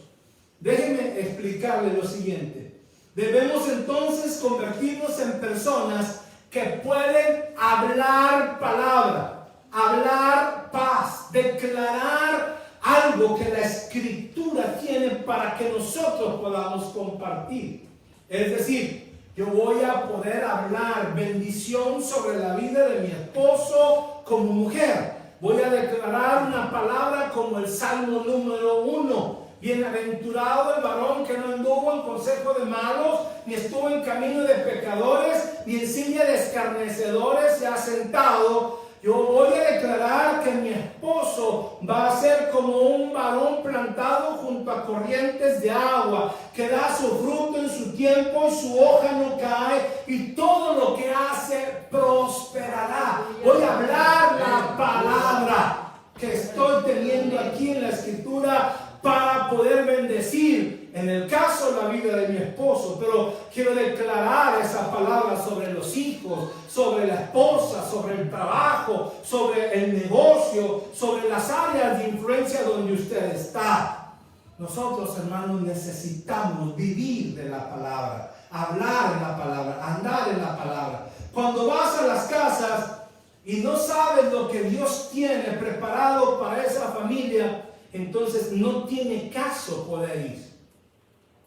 [SPEAKER 5] Déjenme explicarle lo siguiente. Debemos entonces convertirnos en personas que pueden hablar palabra, hablar paz, declarar algo que la Escritura tiene para que nosotros podamos compartir. Es decir, yo voy a poder hablar bendición sobre la vida de mi esposo como mujer. Voy a declarar una palabra como el Salmo número 1. Bienaventurado el varón que no anduvo en consejo de malos, ni estuvo en camino de pecadores, ni en silla de escarnecedores se ha sentado. Yo voy a declarar que mi esposo va a ser como un varón plantado junto a corrientes de agua, que da su fruto en su tiempo y su hoja no cae, y todo lo que hace prosperará. Voy a hablar la palabra. que estoy teniendo aquí en la escritura para poder bendecir, en el caso, la vida de mi esposo, pero quiero declarar esa palabra sobre los hijos, sobre la esposa, sobre el trabajo, sobre el negocio, sobre las áreas de influencia donde usted está. Nosotros, hermanos, necesitamos vivir de la palabra, hablar en la palabra, andar en la palabra. Cuando vas a las casas y no sabes lo que Dios tiene preparado para esa familia, entonces no tiene caso poder ir.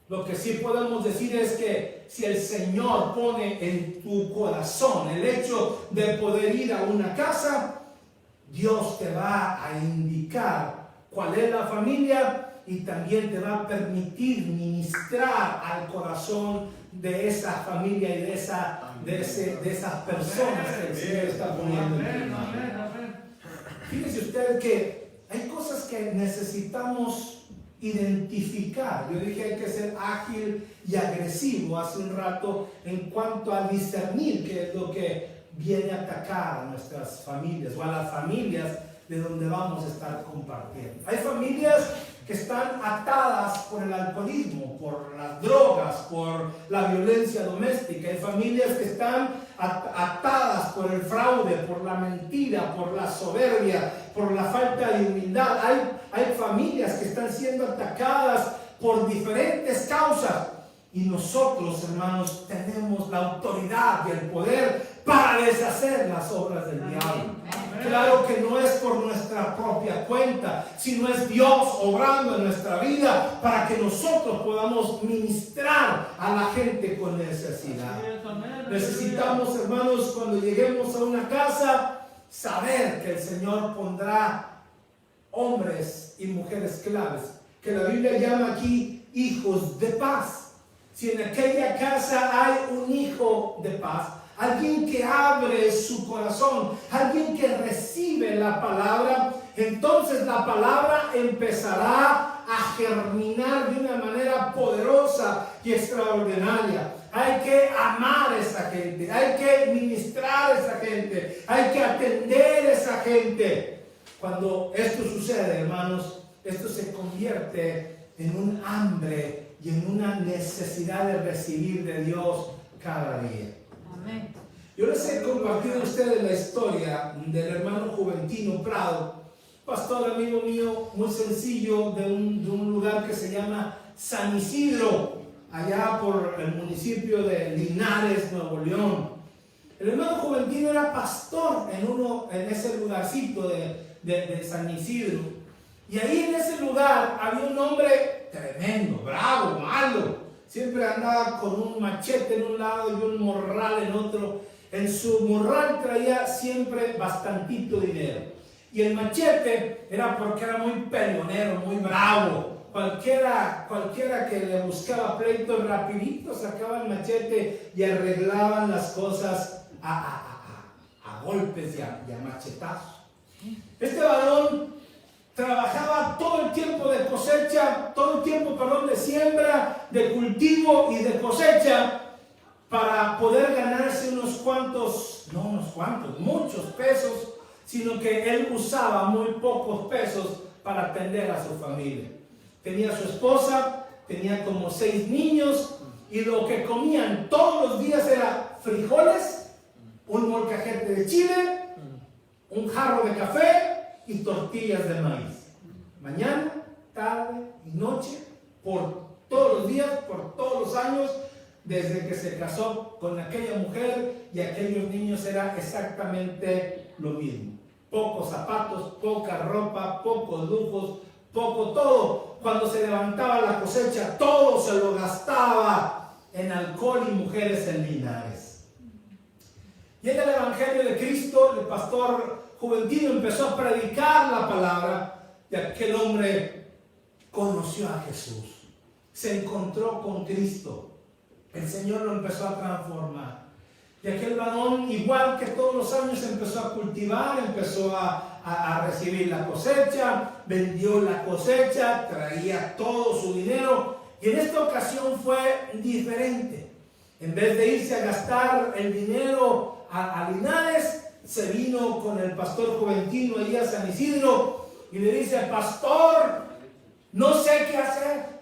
[SPEAKER 5] Lo que sí podemos decir es que si el Señor pone en tu corazón el hecho de poder ir a una casa, Dios te va a indicar cuál es la familia y también te va a permitir ministrar al corazón de esa familia y de esas personas que el Señor está poniendo en tu mano. Fíjese usted que hay cosas que necesitamos identificar. Yo dije hay que ser ágil y agresivo hace un rato en cuanto a discernir qué es lo que viene a atacar a nuestras familias o a las familias de donde vamos a estar compartiendo. Hay familias que están atadas por el alcoholismo, por las drogas, por la violencia doméstica. Hay familias que están atadas por el fraude, por la mentira, por la soberbia, por la falta de humildad. Hay familias que están siendo atacadas por diferentes causas. Y nosotros, hermanos, tenemos la autoridad y el poder para deshacer las obras del diablo. Claro que no es por nuestra propia cuenta, sino es Dios obrando en nuestra vida para que nosotros podamos ministrar a la gente con necesidad. Necesitamos, hermanos, cuando lleguemos a una casa, saber que el Señor pondrá hombres y mujeres claves, que la Biblia llama aquí hijos de paz. Si en aquella casa hay un hijo de paz, alguien que abre su corazón, alguien que recibe la palabra, entonces la palabra empezará a germinar de una manera poderosa y extraordinaria. Hay que amar a esa gente, hay que ministrar a esa gente, hay que atender a esa gente. Cuando esto sucede, hermanos, esto se convierte en un hambre y en una necesidad de recibir de Dios cada día.
[SPEAKER 4] Amén.
[SPEAKER 5] Yo les he compartido a ustedes la historia del hermano Juventino Prado, pastor amigo mío, muy sencillo, de un lugar que se llama San Isidro, allá por el municipio de Linares, Nuevo León. El hermano Juventino era pastor en ese lugarcito de San Isidro. Y ahí en ese lugar había un hombre tremendo, bravo, malo. Siempre andaba con un machete en un lado y un morral en otro. En su morral traía siempre bastantito dinero. Y el machete era porque era muy peleonero, muy bravo. Cualquiera que le buscaba pleito, rapidito sacaba el machete y arreglaban las cosas a golpes y a machetazos. Este varón trabajaba todo el tiempo de cosecha, de siembra, de cultivo y de cosecha para poder ganarse muchos pesos, sino que él usaba muy pocos pesos para atender a su familia. Tenía su esposa, tenía como 6 niños y lo que comían todos los días era frijoles, un molcajete de chile, un jarro de café y tortillas de maíz. Mañana, tarde y noche, por todos los días, por todos los años, desde que se casó con aquella mujer y aquellos niños, era exactamente lo mismo. Pocos zapatos, poca ropa, pocos lujos, poco todo. Cuando se levantaba la cosecha, todo se lo gastaba en alcohol y mujeres en Linares. Llega el Evangelio de Cristo, el pastor Juventino empezó a predicar la palabra y aquel hombre conoció a Jesús, se encontró con Cristo, el Señor lo empezó a transformar y aquel varón, igual que todos los años, empezó a cultivar, empezó a recibir la cosecha, vendió la cosecha, traía todo su dinero y en esta ocasión fue diferente. En vez de irse a gastar el dinero a Linares, se vino con el pastor Juventino allí a San Isidro y le dice, pastor, no sé qué hacer.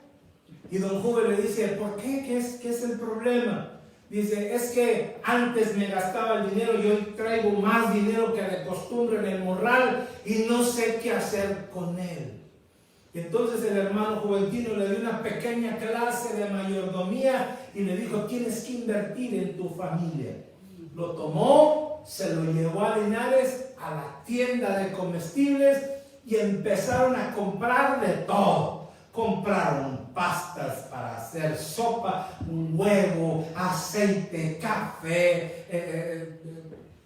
[SPEAKER 5] Y don Juven le dice, ¿por qué? ¿Qué es el problema? Dice, es que antes me gastaba el dinero y hoy traigo más dinero que de costumbre en el morral y no sé qué hacer con él. Y entonces el hermano Juventino le dio una pequeña clase de mayordomía y le dijo, tienes que invertir en tu familia. Lo tomó, se lo llevó a Linares, a la tienda de comestibles y empezaron a comprar de todo. Compraron pastas para hacer sopa, un huevo, aceite, café,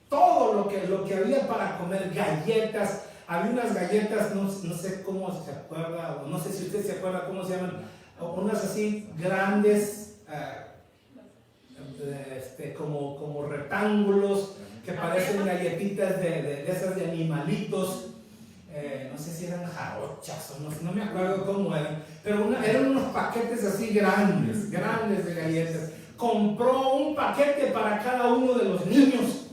[SPEAKER 5] todo lo que había para comer, galletas. Había unas galletas, no sé cómo se acuerda, o no sé si usted se acuerda cómo se llaman, unas así grandes, como rectángulos, que parecen galletitas de esas de animalitos. No sé si eran jarochas o no me acuerdo cómo eran, pero eran unos paquetes así grandes de galletas. Compró un paquete para cada uno de los niños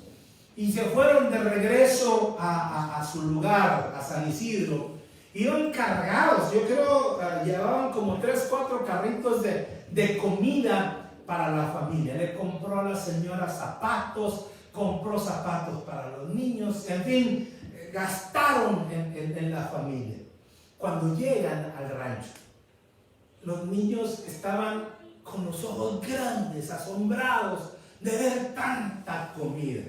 [SPEAKER 5] y se fueron de regreso a su lugar, a San Isidro. Iban cargados, yo creo llevaban como 3, 4 carritos de comida para la familia. Le compró a la señora zapatos, compró zapatos para los niños, en fin, gastaron en la familia. Cuando llegan al rancho, los niños estaban con los ojos grandes, asombrados de ver tanta comida.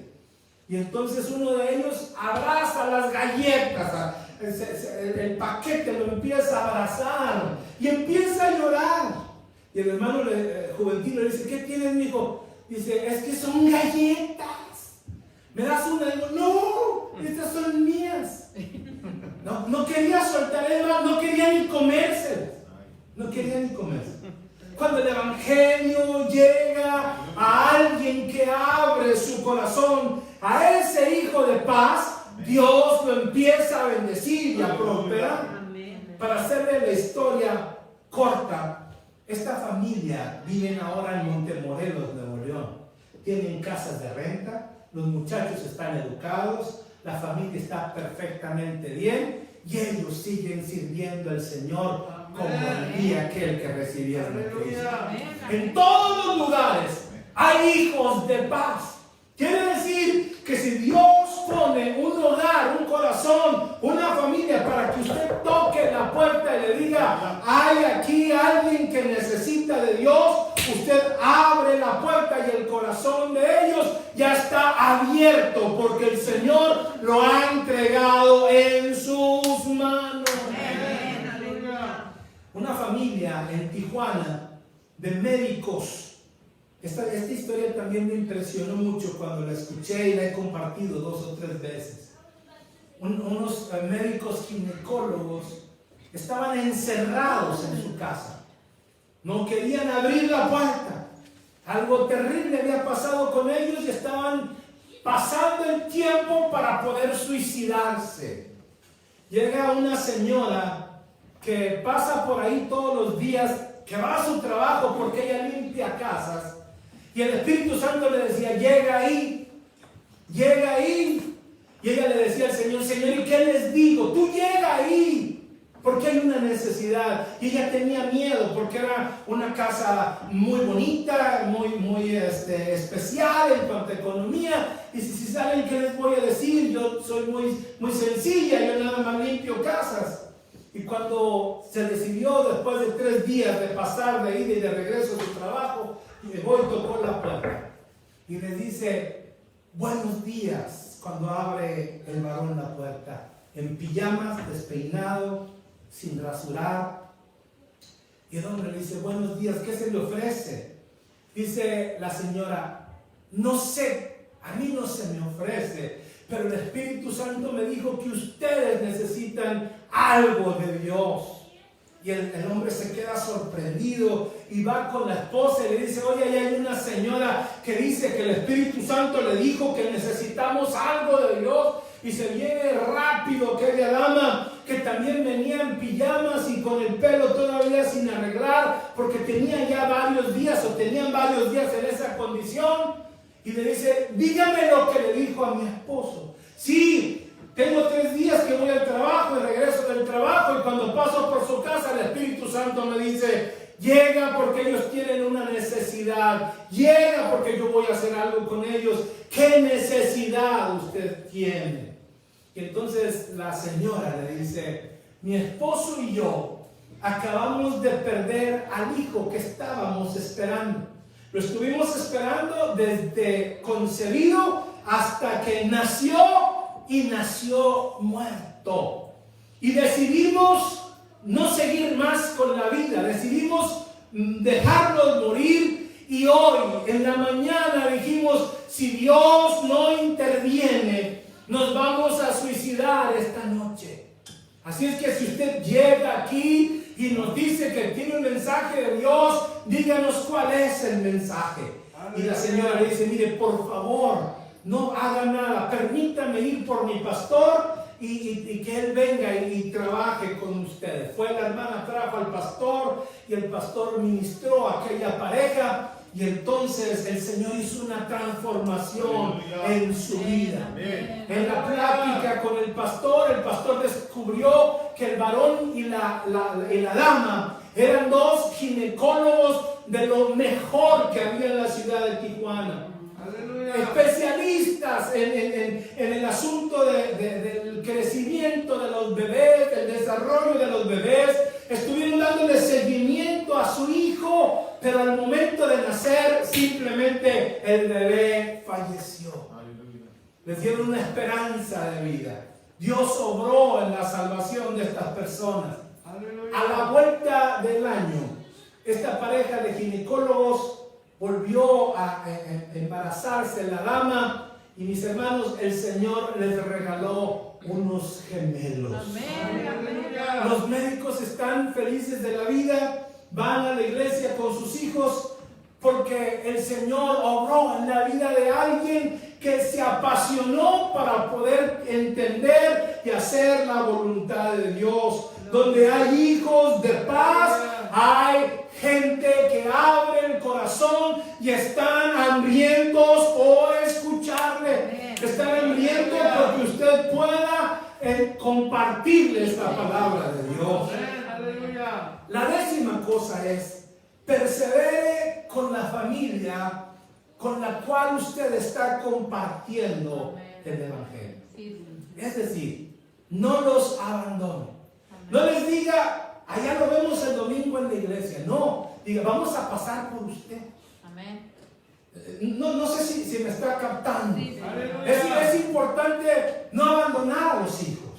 [SPEAKER 5] Y entonces uno de ellos abraza las galletas, el paquete lo empieza a abrazar y empieza a llorar. Y el hermano Juventino le dice, ¿qué tienes, mijo? Dice, es que son galletas. ¿Me das una? Digo, no, estas son mías. No quería soltar el mar, no quería ni comerse. No quería ni comerse. Cuando el evangelio llega a alguien que abre su corazón a ese hijo de paz, Dios lo empieza a bendecir y a prosperar. Para hacerle la historia corta, esta familia vive ahora en Montemorelos, Nuevo León. Tienen casas de renta. Los muchachos están educados, la familia está perfectamente bien y ellos siguen sirviendo al Señor como el día aquel que recibieron a Cristo. En todos los lugares hay hijos de paz. Quiere decir que si Dios pone un hogar, un corazón, una familia para que usted toque la puerta y le diga, hay aquí alguien que necesita de Dios, usted abre la puerta y el corazón de ellos ya está abierto porque el Señor lo ha entregado en sus manos. Una familia en Tijuana de médicos. Esta historia también me impresionó mucho cuando la escuché y la he compartido 2 o 3 veces. Unos médicos ginecólogos estaban encerrados en su casa. No querían abrir la puerta. Algo terrible había pasado con ellos y estaban pasando el tiempo para poder suicidarse. Llega una señora que pasa por ahí todos los días, que va a su trabajo porque ella limpia casas. Y el Espíritu Santo le decía, llega ahí. Y ella le decía al Señor, Señor, ¿y qué les digo? Tú llega ahí, porque hay una necesidad. Y ella tenía miedo, porque era una casa muy bonita, muy especial en cuanto a economía. Y si saben qué les voy a decir, yo soy muy sencilla, yo nada más limpio casas. Y cuando se decidió, después de 3 días de pasar de ida y de regreso a su trabajo, llegó y tocó la puerta y le dice, buenos días, cuando abre el varón la puerta, en pijamas, despeinado, sin rasurar. Y el hombre le dice, buenos días, ¿qué se le ofrece? Dice la señora, no sé, a mí no se me ofrece, pero el Espíritu Santo me dijo que ustedes necesitan algo de Dios. Y el hombre se queda sorprendido y va con la esposa y le dice, oye, ahí hay una señora que dice que el Espíritu Santo le dijo que necesitamos algo de Dios. Y se viene rápido aquella dama que también venía en pijamas y con el pelo todavía sin arreglar, porque tenía ya varios días o tenían varios días en esa condición. Y le dice, dígame lo que le dijo a mi esposo. Sí, Tengo 3 días que voy al trabajo y regreso del trabajo, y cuando paso por su casa, el Espíritu Santo me dice: llega porque ellos tienen una necesidad, llega porque yo voy a hacer algo con ellos. ¿Qué necesidad usted tiene? Y entonces la señora le dice: mi esposo y yo acabamos de perder al hijo que estábamos esperando. Lo estuvimos esperando desde concebido hasta que nació, y nació muerto. Y decidimos no seguir más con la vida, decidimos dejarlos morir, y hoy en la mañana dijimos: si Dios no interviene, nos vamos a suicidar esta noche. Así es que si usted llega aquí y nos dice que tiene un mensaje de Dios, díganos cuál es el mensaje. Y la señora le dice: mire, por favor, no haga nada, permítame ir por mi pastor y que él venga y trabaje con ustedes. Fue la hermana, trajo al pastor, y el pastor ministró a aquella pareja, y entonces el Señor hizo una transformación en su vida. En la plática con el pastor descubrió que el varón y la dama eran 2 ginecólogos de lo mejor que había en la ciudad de Tijuana. Especialistas en el asunto del crecimiento de los bebés, del desarrollo de los bebés. Estuvieron dándole seguimiento a su hijo, pero al momento de nacer simplemente el bebé falleció. Les dieron una esperanza de vida. Dios obró en la salvación de estas personas. A la vuelta del año, esta pareja de ginecólogos volvió a embarazarse, la dama, y mis hermanos, el Señor les regaló unos gemelos.
[SPEAKER 4] Amén.
[SPEAKER 5] Los médicos están felices de la vida, van a la iglesia con sus hijos, porque el Señor obró en la vida de alguien que se apasionó para poder entender y hacer la voluntad de Dios. Donde hay hijos de paz, hay gente que abre el corazón y están hambrientos por escucharle. Están hambrientos porque usted pueda compartirles la palabra de Dios. La 10ª cosa es: persevere con la familia con la cual usted está compartiendo el Evangelio. Es decir, no los abandone. No les diga: allá lo vemos el domingo en la iglesia. No, diga: vamos a pasar por usted.
[SPEAKER 4] Amén.
[SPEAKER 5] No sé si me está captando.
[SPEAKER 4] Sí, sí.
[SPEAKER 5] Es importante no abandonar a los hijos.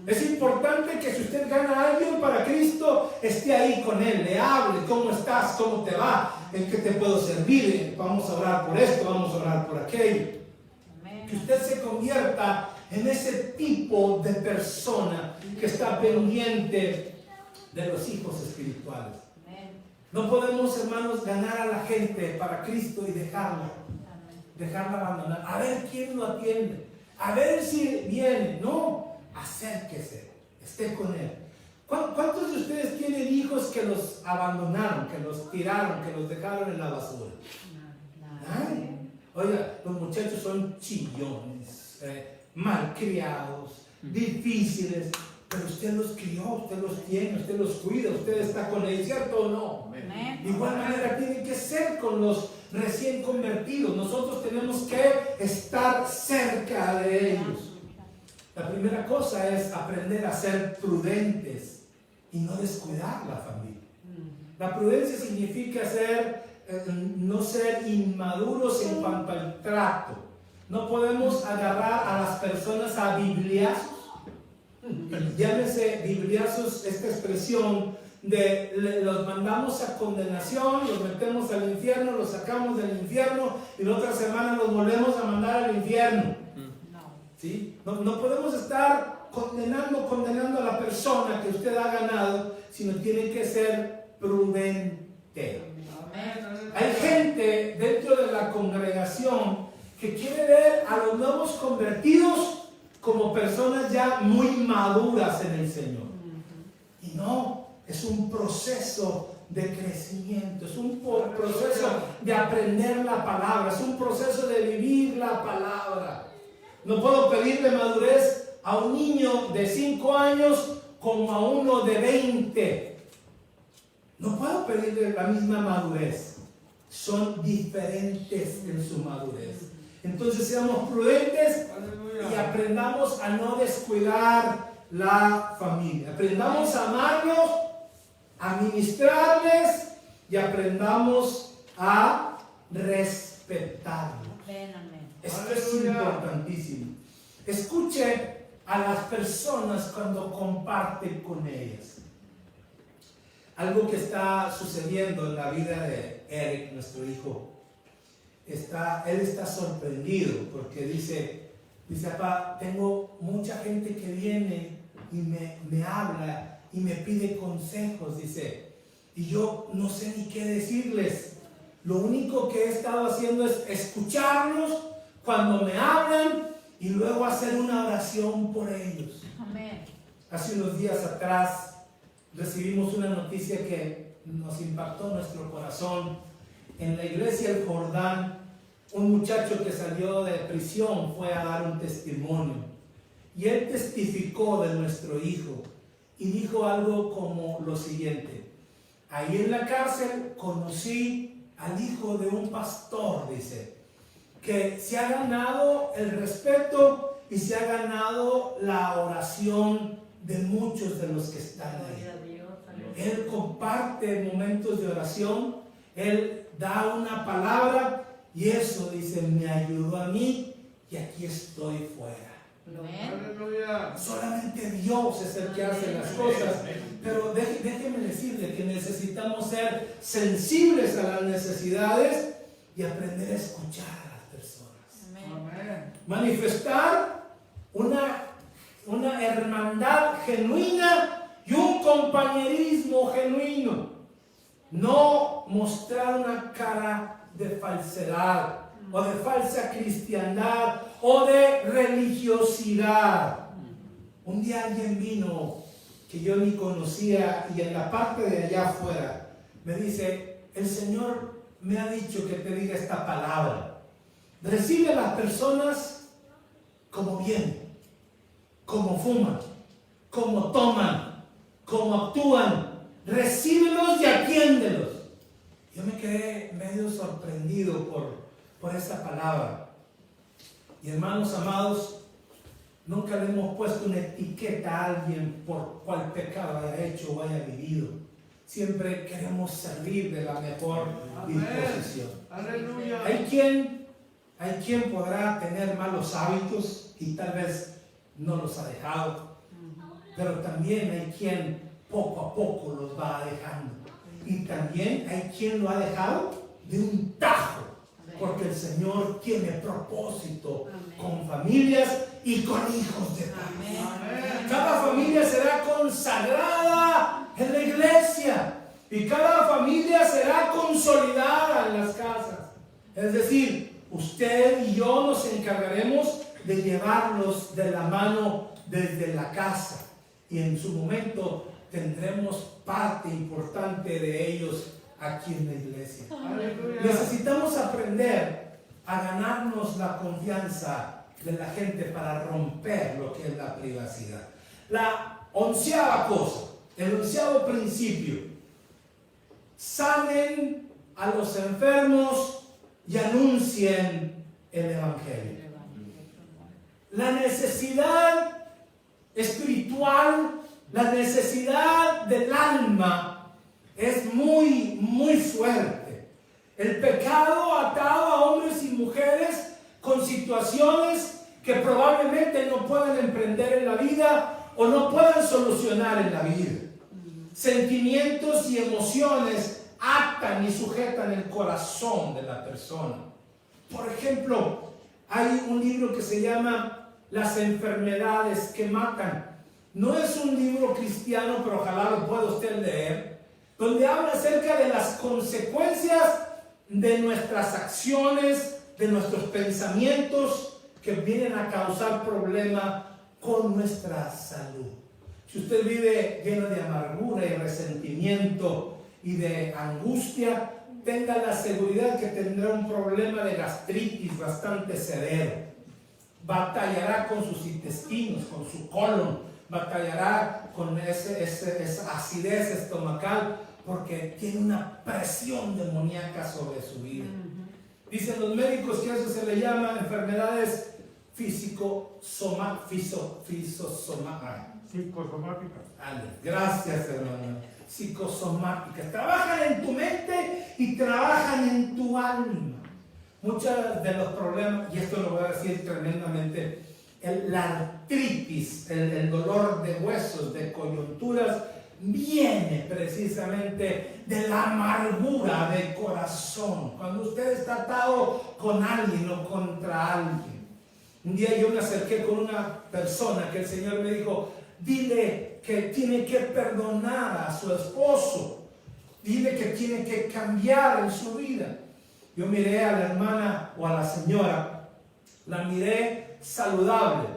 [SPEAKER 5] Es importante que si usted gana a alguien para Cristo, esté ahí con él, le hable: ¿cómo estás? ¿Cómo te va? ¿En qué te puedo servir? Vamos a orar por esto, vamos a orar por aquello.
[SPEAKER 4] Amén.
[SPEAKER 5] Que usted se convierta en ese tipo de persona que está pendiente de los hijos espirituales.
[SPEAKER 4] Amén.
[SPEAKER 5] No podemos, hermanos, ganar a la gente para Cristo y dejarla abandonar. A ver quién lo atiende, a ver si viene. No, acérquese, esté con él. ¿Cuántos de ustedes tienen hijos que los abandonaron, que los tiraron, que los dejaron en la basura? Nadie. Oiga, los muchachos son chillones, malcriados, difíciles, pero usted los crió, usted los tiene, usted los cuida, usted está con ellos, ¿cierto o no?
[SPEAKER 4] Amén.
[SPEAKER 5] De igual manera tiene que ser con los recién convertidos. Nosotros tenemos que estar cerca de ellos. La primera cosa es aprender a ser prudentes y no descuidar la familia. La prudencia significa no ser inmaduros en cuanto al trato. No podemos agarrar a las personas a bibliazos. Llámese bibliazos esta expresión de los mandamos a condenación, los metemos al infierno, los sacamos del infierno y la otra semana los volvemos a mandar al infierno. ¿Sí? No podemos estar condenando a la persona que usted ha ganado, sino tiene que ser prudente. Hay gente dentro de la congregación que quiere ver a los nuevos convertidos como personas ya muy maduras en el Señor. Y no, es un proceso de crecimiento, es un proceso de aprender la palabra, es un proceso de vivir la palabra. No puedo pedirle madurez a un niño de 5 años como a uno de 20. No puedo pedirle la misma madurez. Son diferentes en su madurez. Entonces seamos prudentes y aprendamos a no descuidar la familia. Aprendamos a amarlos, a ministrarles y aprendamos a respetarlos.
[SPEAKER 4] Amén, amén.
[SPEAKER 5] Esto es importantísimo. Escuche a las personas cuando comparten con ellas. Algo que está sucediendo en la vida de Eric, nuestro hijo. Él está sorprendido porque dice, papá, tengo mucha gente que viene y me habla y me pide consejos, dice, y yo no sé ni qué decirles. Lo único que he estado haciendo es escucharlos cuando me hablan y luego hacer una oración por ellos.
[SPEAKER 4] Amén.
[SPEAKER 5] Hace unos días atrás recibimos una noticia que nos impactó nuestro corazón. En la iglesia El Jordán, un muchacho que salió de prisión fue a dar un testimonio. Y él testificó de nuestro hijo y dijo algo como lo siguiente: ahí en la cárcel conocí al hijo de un pastor, dice, que se ha ganado el respeto y se ha ganado la oración de muchos de los que están ahí. Él comparte momentos de oración, él da una palabra y eso, dice, me ayudó a mí y aquí estoy fuera.
[SPEAKER 4] Amén.
[SPEAKER 5] Solamente Dios es el que hace las cosas, pero déjeme decirle que necesitamos ser sensibles a las necesidades y aprender a escuchar a las personas.
[SPEAKER 4] Amén.
[SPEAKER 5] Manifestar una hermandad genuina y un compañerismo genuino. No mostrar una cara de falsedad o de falsa cristiandad o de religiosidad. Un día alguien vino que yo ni conocía y en la parte de allá afuera me dice, el Señor me ha dicho que te diga esta palabra. Recibe a las personas como vienen, como fuman, como toman, como actúan. Recíbelos y atiéndelos. Yo me quedé medio sorprendido por esa palabra. Y hermanos amados, nunca le hemos puesto una etiqueta a alguien por cuál pecado haya hecho o haya vivido. Siempre queremos servir de la mejor disposición.
[SPEAKER 2] Aleluya.
[SPEAKER 5] Hay quien podrá tener malos hábitos y tal vez no los ha dejado, pero también hay quien poco a poco los va dejando. Y también hay quien lo ha dejado de un tajo, porque el Señor tiene propósito con familias y con hijos de Dios. Cada familia será consagrada en la iglesia y cada familia será consolidada en las casas. Es decir, usted y yo nos encargaremos de llevarlos de la mano desde la casa y en su momento tendremos parte importante de ellos aquí en la iglesia.
[SPEAKER 2] Aleluya.
[SPEAKER 5] Necesitamos aprender a ganarnos la confianza de la gente para romper lo que es la privacidad. La 11ª cosa, el 11º principio: sanen a los enfermos y anuncien el evangelio. La necesidad espiritual, la necesidad del alma es muy, muy fuerte. El pecado ha atado a hombres y mujeres con situaciones que probablemente no puedan emprender en la vida o no puedan solucionar en la vida. Sentimientos y emociones atan y sujetan el corazón de la persona. Por ejemplo, hay un libro que se llama Las enfermedades que matan. No es un libro cristiano, pero ojalá lo pueda usted leer, donde habla acerca de las consecuencias de nuestras acciones, de nuestros pensamientos que vienen a causar problemas con nuestra salud. Si usted vive lleno de amargura y resentimiento y de angustia, tenga la seguridad que tendrá un problema de gastritis bastante severo. batallará con sus intestinos, con su colon, batallará con esa acidez estomacal, porque tiene una presión demoníaca sobre su vida. Dicen los médicos que eso se le llama enfermedades
[SPEAKER 2] Psicosomática.
[SPEAKER 5] Gracias, hermano. Psicosomáticas. Trabajan en tu mente y trabajan en tu alma. Muchos de los problemas, y esto lo voy a decir tremendamente, la artritis, el dolor de huesos, de coyunturas, viene precisamente de la amargura de corazón. Cuando usted está atado con alguien o contra alguien. Un día yo me acerqué con una persona que el Señor me dijo, dile que tiene que perdonar a su esposo, dile que tiene que cambiar en su vida. Yo miré a la hermana o a la señora, la miré saludable,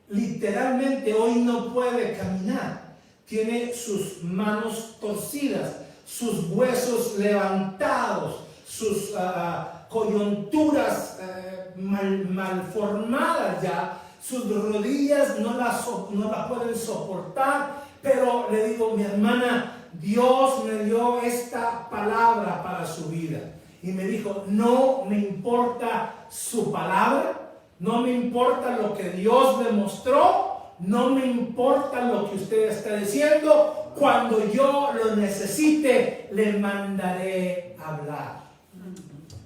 [SPEAKER 5] literalmente hoy no puede caminar, tiene sus manos torcidas, sus huesos levantados, sus coyunturas malformadas ya, sus rodillas no la pueden soportar, pero le digo, mi hermana, Dios me dio esta palabra para su vida. Y me dijo, no me importa su palabra, no me importa lo que Dios le mostró, no me importa lo que usted está diciendo, cuando yo lo necesite, le mandaré hablar.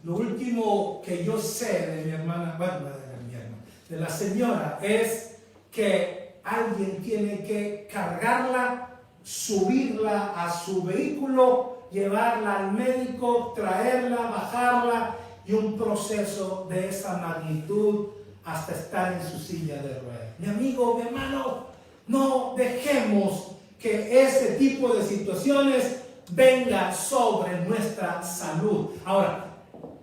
[SPEAKER 5] Lo último que yo sé de mi hermana, de la señora, es que alguien tiene que cargarla, subirla a su vehículo, llevarla al médico, traerla, bajarla, y un proceso de esa magnitud hasta estar en su silla de ruedas. Mi amigo, mi hermano, no dejemos que ese tipo de situaciones venga sobre nuestra salud. Ahora,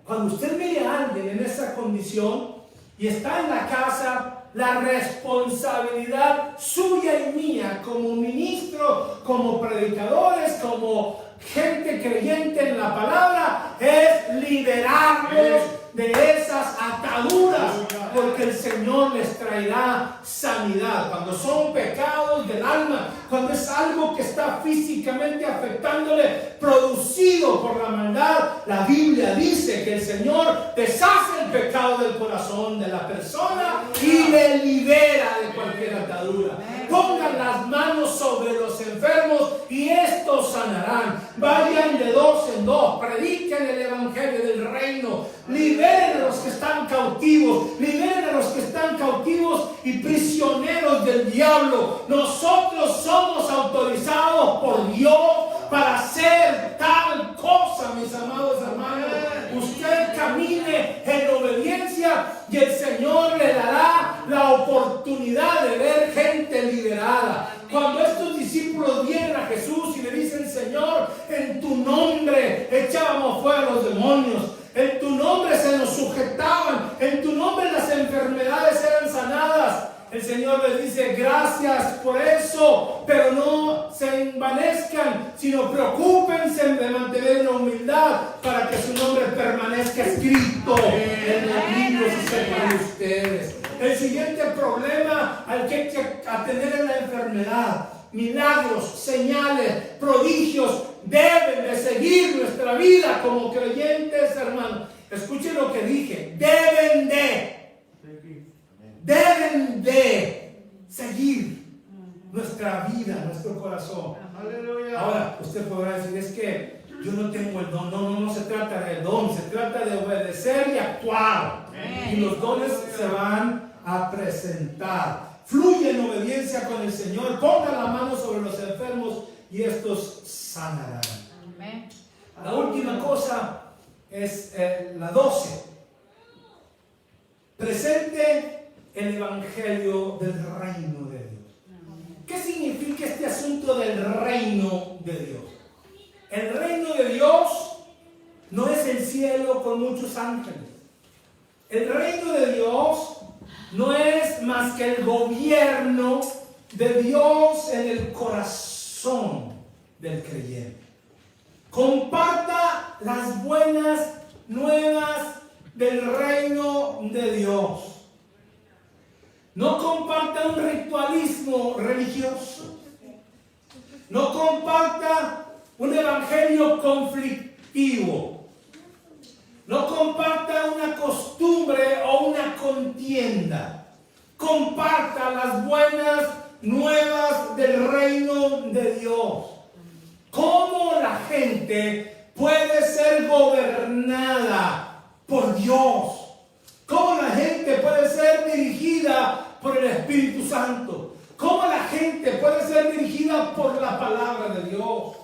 [SPEAKER 5] cuando usted mire a alguien en esa condición y está en la casa, la responsabilidad suya y mía como ministro, como predicadores, como gente creyente en la palabra, es liberarlos de esas ataduras, porque el Señor les traerá sanidad. Cuando son pecados del alma, cuando es algo que está físicamente afectándole, producido por la maldad, la Biblia dice que el Señor deshace el pecado del corazón de la persona y le libera de cualquier atadura. Pongan las manos sobre los enfermos y estos sanarán. Vayan de dos en dos, prediquen el evangelio del reino, liberen a los que están cautivos, liberen a los que están cautivos y prisioneros del diablo. Nosotros somos autorizados por Dios para hacer tal cosa, mis amados hermanos. Usted camine en obediencia y el Señor le dará la oportunidad de ver gente liberada. Cuando estos discípulos vienen a Jesús y le dicen, Señor, en tu nombre echábamos fuera los demonios, en tu nombre se nos sujetaban, en tu nombre las enfermedades eran sanadas, el Señor les dice, gracias por eso, pero no se envanezcan, sino preocúpense de mantener la humildad para que su nombre permanezca escrito en los libros y sepan ustedes. El siguiente problema al que hay que atender es la enfermedad. Milagros, señales, prodigios deben de seguir nuestra vida como creyentes, hermanos. Escuchen lo que dije, deben de seguir nuestra vida, nuestro corazón.
[SPEAKER 2] Aleluya.
[SPEAKER 5] Ahora, usted podrá decir, es que yo no tengo el don. No se trata del don, se trata de obedecer y actuar. Y los dones se van a presentar. Fluye en obediencia con el Señor, ponga la mano sobre los enfermos y estos sanarán.
[SPEAKER 4] Amén.
[SPEAKER 5] La última cosa es la 12. Presente el evangelio del reino de Dios. ¿Qué significa este asunto del reino de Dios? El reino de Dios no es el cielo con muchos ángeles. El reino de Dios no es más que el gobierno de Dios en el corazón del creyente. Comparta las buenas nuevas del reino de Dios. No comparta un ritualismo religioso. No comparta un evangelio conflictivo. No comparta una costumbre o una contienda. Comparta las buenas nuevas del reino de Dios. Cómo la gente puede ser gobernada por Dios. Cómo la gente puede ser dirigida por el Espíritu Santo. Cómo la gente puede ser dirigida por la palabra de Dios.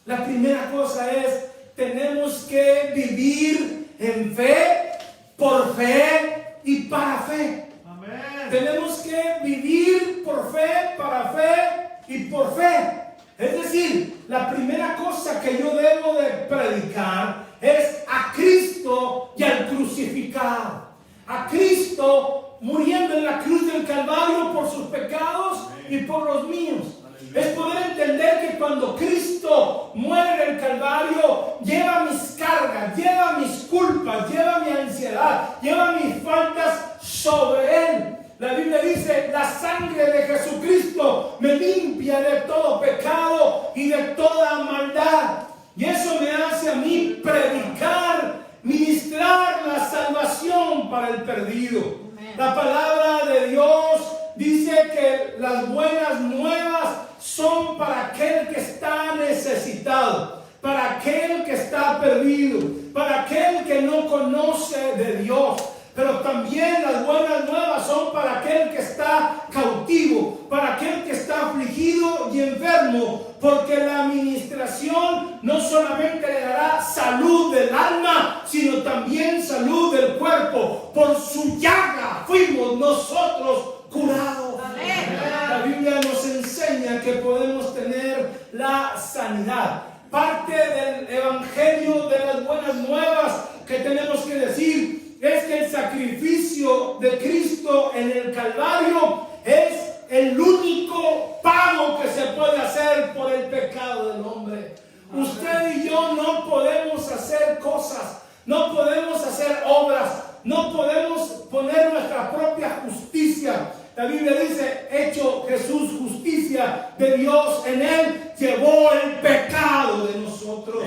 [SPEAKER 5] La primera cosa es, tenemos que vivir en fe, por fe y para fe.
[SPEAKER 2] Amén.
[SPEAKER 5] Tenemos que vivir por fe, para fe y por fe. Es decir, la primera cosa que yo debo de predicar es a Cristo y al crucificado. A Cristo muriendo en la cruz del Calvario por sus pecados y por los míos. Es poder entender que cuando Cristo muere en el Calvario, lleva mis cargas, lleva mis culpas, lleva mi ansiedad, lleva mis faltas sobre Él. La Biblia dice, la sangre de Jesucristo me limpia de todo pecado y de toda maldad. Y eso me hace a mí predicar, ministrar la salvación para el perdido. La palabra de Dios dice que las buenas nuevas son para aquel que está necesitado, para aquel que está perdido, para aquel que no conoce de Dios. Pero también las buenas nuevas son para aquel que está cautivo, para aquel que está afligido y enfermo, porque la administración no solamente le dará salud del alma, sino también salud del cuerpo. Por su llaga fuimos nosotros curados.
[SPEAKER 4] Amén.
[SPEAKER 5] La Biblia nos enseña que podemos tener la sanidad. Parte del evangelio de las buenas nuevas que tenemos que decir es que el sacrificio de Cristo en el Calvario es el único pago que se puede hacer por el pecado del hombre. Usted y yo no podemos hacer cosas, no podemos hacer obras, no podemos poner nuestra propia justicia. La Biblia dice, hecho Jesús justicia de Dios en Él, llevó el pecado de nosotros.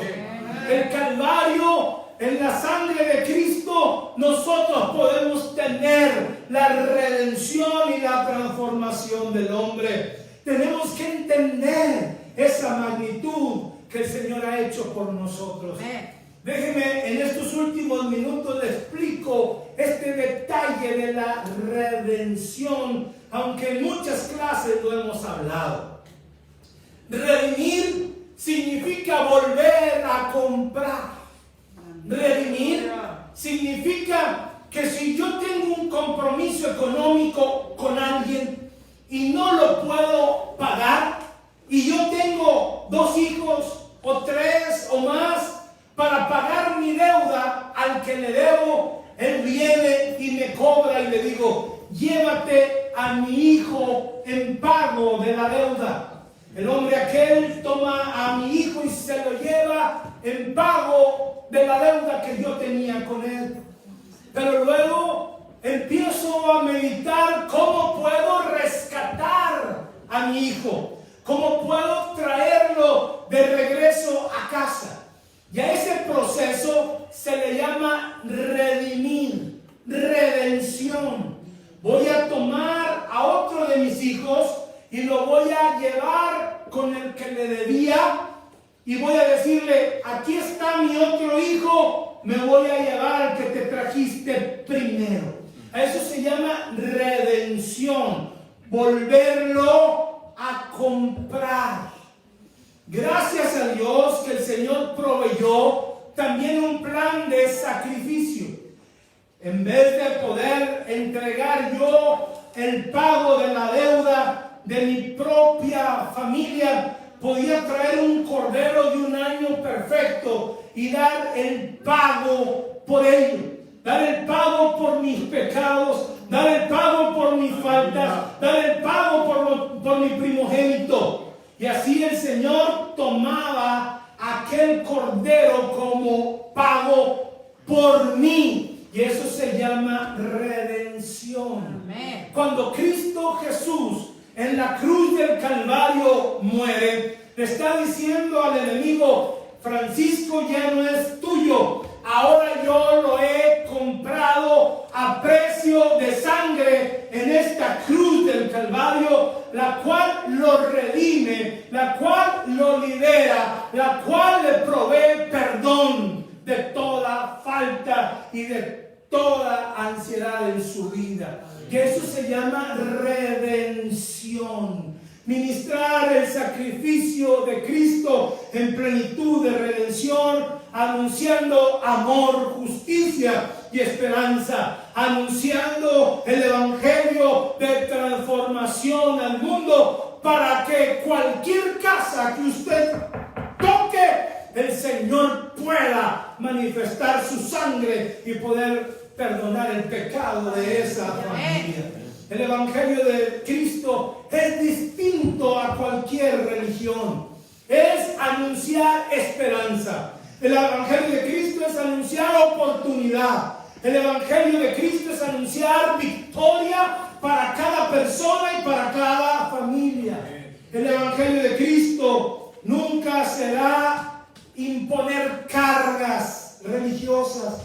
[SPEAKER 5] El Calvario, en la sangre de Cristo, nosotros podemos tener la redención y la transformación del hombre. Tenemos que entender esa magnitud que el Señor ha hecho por nosotros. Déjeme, en estos últimos minutos le explico este detalle de la redención, aunque en muchas clases lo hemos hablado. Redimir significa volver a comprar. Redimir significa que si yo tengo un compromiso económico con alguien y no lo puedo pagar, y yo tengo 2 hijos o 3 o más para pagar mi deuda al que le debo, él viene y me cobra y le digo, llévate a mi hijo en pago de la deuda. El hombre aquel toma a mi hijo y se lo lleva en pago de la deuda que yo tenía con él. Pero luego empiezo a meditar cómo puedo rescatar a mi hijo, cómo puedo traerlo de regreso a casa. Y a ese proceso se le llama redimir, redención. Voy a tomar a otro de mis hijos y lo voy a llevar con el que le debía y voy a decirle, aquí está mi otro hijo, me voy a llevar al que te trajiste primero. A eso se llama redención, volverlo a comprar. Gracias a Dios que el Señor proveyó también un plan de sacrificio. En vez de poder entregar yo el pago de la deuda de mi propia familia, podía traer un cordero de 1 año perfecto y dar el pago por ello. Dar el pago por mis pecados, dar el pago por mis faltas, dar el pago por mi primogénito. Y así el Señor tomaba aquel cordero como pago por mí. Y eso se llama redención.
[SPEAKER 4] Amén.
[SPEAKER 5] Cuando Cristo Jesús en la cruz del Calvario muere, le está diciendo al enemigo: Francisco ya no es tuyo, ahora yo lo he comprado a precio de sangre en esta cruz del Calvario, la cual lo redime, la cual lo libera, la cual le provee perdón de toda falta y de toda ansiedad en su vida. Y eso se llama redención. Ministrar el sacrificio de Cristo en plenitud de redención, anunciando amor, justicia y esperanza, anunciando el evangelio de transformación al mundo, para que cualquier casa que usted toque, el Señor pueda manifestar su sangre y poder perdonar el pecado de esa familia. El evangelio de Cristo es distinto a cualquier religión. Es anunciar esperanza. El evangelio de Cristo es anunciar oportunidad. El evangelio de Cristo es anunciar victoria para cada persona y para cada familia. El evangelio de Cristo nunca será imponer cargas religiosas.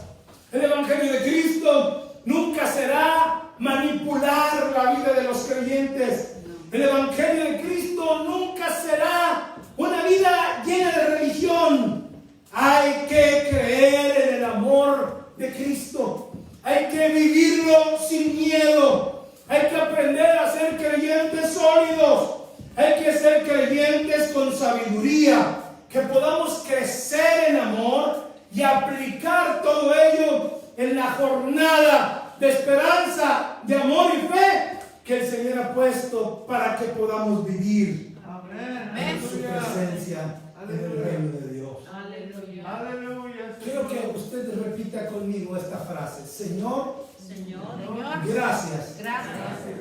[SPEAKER 5] El evangelio de Cristo nunca será manipular la vida de los creyentes. El evangelio de Cristo nunca será una vida llena de religión. Hay que creer en el amor de Cristo. Hay que vivirlo sin miedo. Hay que aprender a ser creyentes sólidos. Hay que ser creyentes con sabiduría. Que podamos crecer en amor y aplicar todo ello en la jornada de esperanza, de amor y fe que el Señor ha puesto para que podamos vivir en su presencia en el reino de Dios.
[SPEAKER 4] Aleluya.
[SPEAKER 5] Quiero que usted repita conmigo esta frase: Señor,
[SPEAKER 4] Señor,
[SPEAKER 5] gracias
[SPEAKER 4] gracias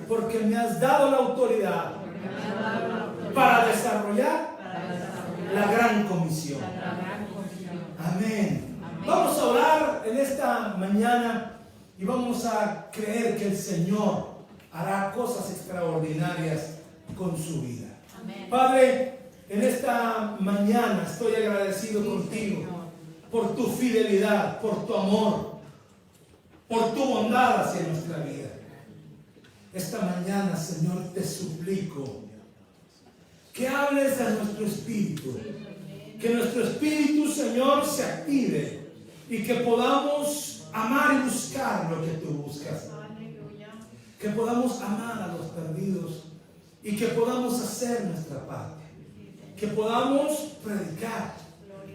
[SPEAKER 5] porque me has dado la autoridad
[SPEAKER 4] porque me has dado la autoridad
[SPEAKER 5] para desarrollar
[SPEAKER 4] para desarrollar
[SPEAKER 5] la gran comisión.
[SPEAKER 4] la gran comisión.
[SPEAKER 5] Amén.
[SPEAKER 4] Amén.
[SPEAKER 5] Vamos a orar en esta mañana y vamos a creer que el Señor hará cosas extraordinarias con su vida.
[SPEAKER 4] Amén.
[SPEAKER 5] Padre, en esta mañana estoy agradecido contigo
[SPEAKER 4] Señor.
[SPEAKER 5] por tu fidelidad, por tu amor, por tu bondad hacia nuestra vida. Esta mañana, Señor, te suplico que hables a nuestro espíritu, que nuestro espíritu, Señor, se active y que podamos amar y buscar lo que tú buscas. Que podamos amar a los perdidos y que podamos hacer nuestra parte. Que podamos predicar,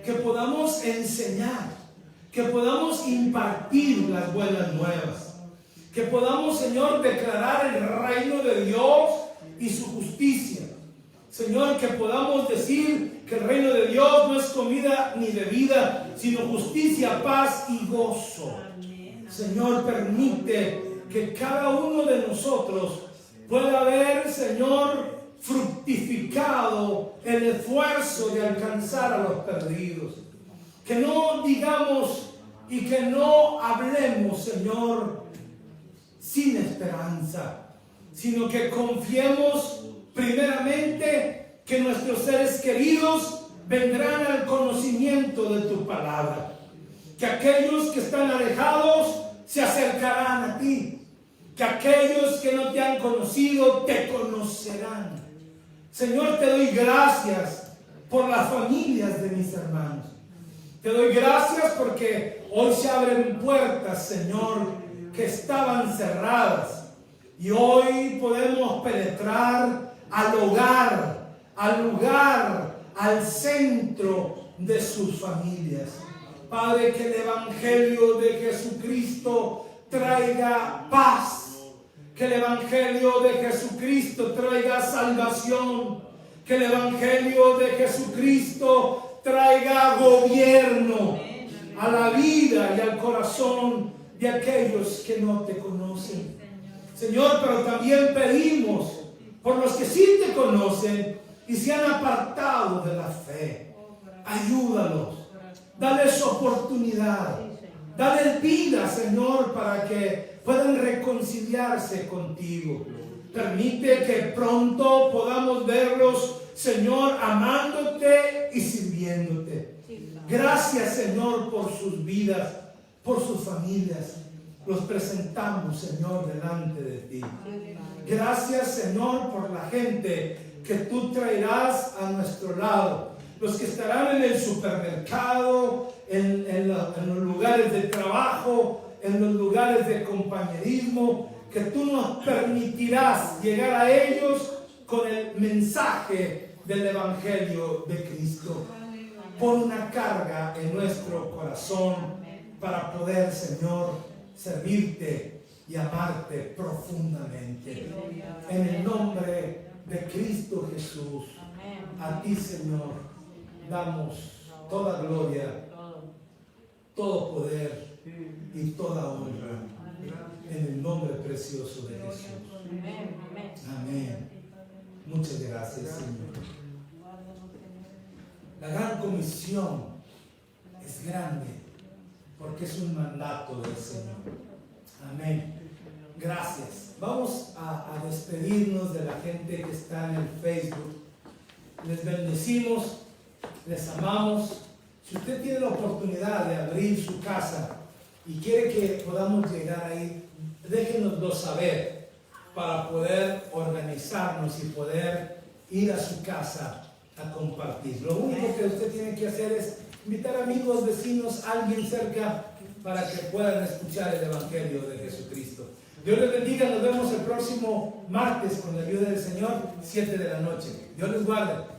[SPEAKER 5] que podamos enseñar, que podamos impartir las buenas nuevas. Que podamos, Señor, declarar el reino de Dios y su justicia. Señor, que podamos decir que el reino de Dios no es comida ni bebida, sino justicia, paz y gozo. Señor, permite que cada uno de nosotros pueda ver, Señor, fructificado el esfuerzo de alcanzar a los perdidos. Que no digamos y que no hablemos, Señor, sin esperanza, sino que confiemos primeramente que nuestros seres queridos vendrán al conocimiento de tu palabra, que aquellos que están alejados se acercarán a ti, que aquellos que no te han conocido te conocerán. Señor, te doy gracias por las familias de mis hermanos. Te doy gracias porque hoy se abren puertas, Señor, que estaban cerradas. Y hoy podemos penetrar al hogar, al lugar, al centro de sus familias. Padre, que el evangelio de Jesucristo traiga paz. Que el evangelio de Jesucristo traiga salvación. Que el evangelio de Jesucristo traiga gobierno a la vida y al corazón de aquellos que no te conocen. Señor, pero también pedimos por los que sí te conocen y se han apartado de la fe. Ayúdalos, dales oportunidad, dales vida, Señor, Señor, para que puedan reconciliarse contigo. Permite que pronto podamos verlos, Señor, amándote y sirviéndote. Gracias, Señor, por sus vidas, por sus familias. Los presentamos, Señor, delante de ti. Gracias, Señor, por la gente que tú traerás a nuestro lado. Los que estarán en el supermercado, en los lugares de trabajo, en los lugares de compañerismo, que tú nos permitirás llegar a ellos con el mensaje del Evangelio de Cristo. Pon una carga en nuestro corazón para poder, Señor, servirte y amarte profundamente. En el nombre de Cristo Jesús, a ti, Señor, damos toda gloria, todo poder y toda honra. En el nombre precioso de Jesús. Amén. Muchas gracias, Señor. La gran comisión es grande porque es un mandato del Señor. Amén. Gracias. Vamos a despedirnos de la gente que está en el Facebook. Les bendecimos, les amamos. Si usted tiene la oportunidad de abrir su casa y quiere que podamos llegar ahí, déjenoslo saber para poder organizarnos y poder ir a su casa a compartir. Lo único que usted tiene que hacer es invitar amigos, vecinos, alguien cerca para que puedan escuchar el Evangelio de Jesucristo. Dios les bendiga, nos vemos el próximo martes con la ayuda del Señor, 7 de la noche. Dios les guarde.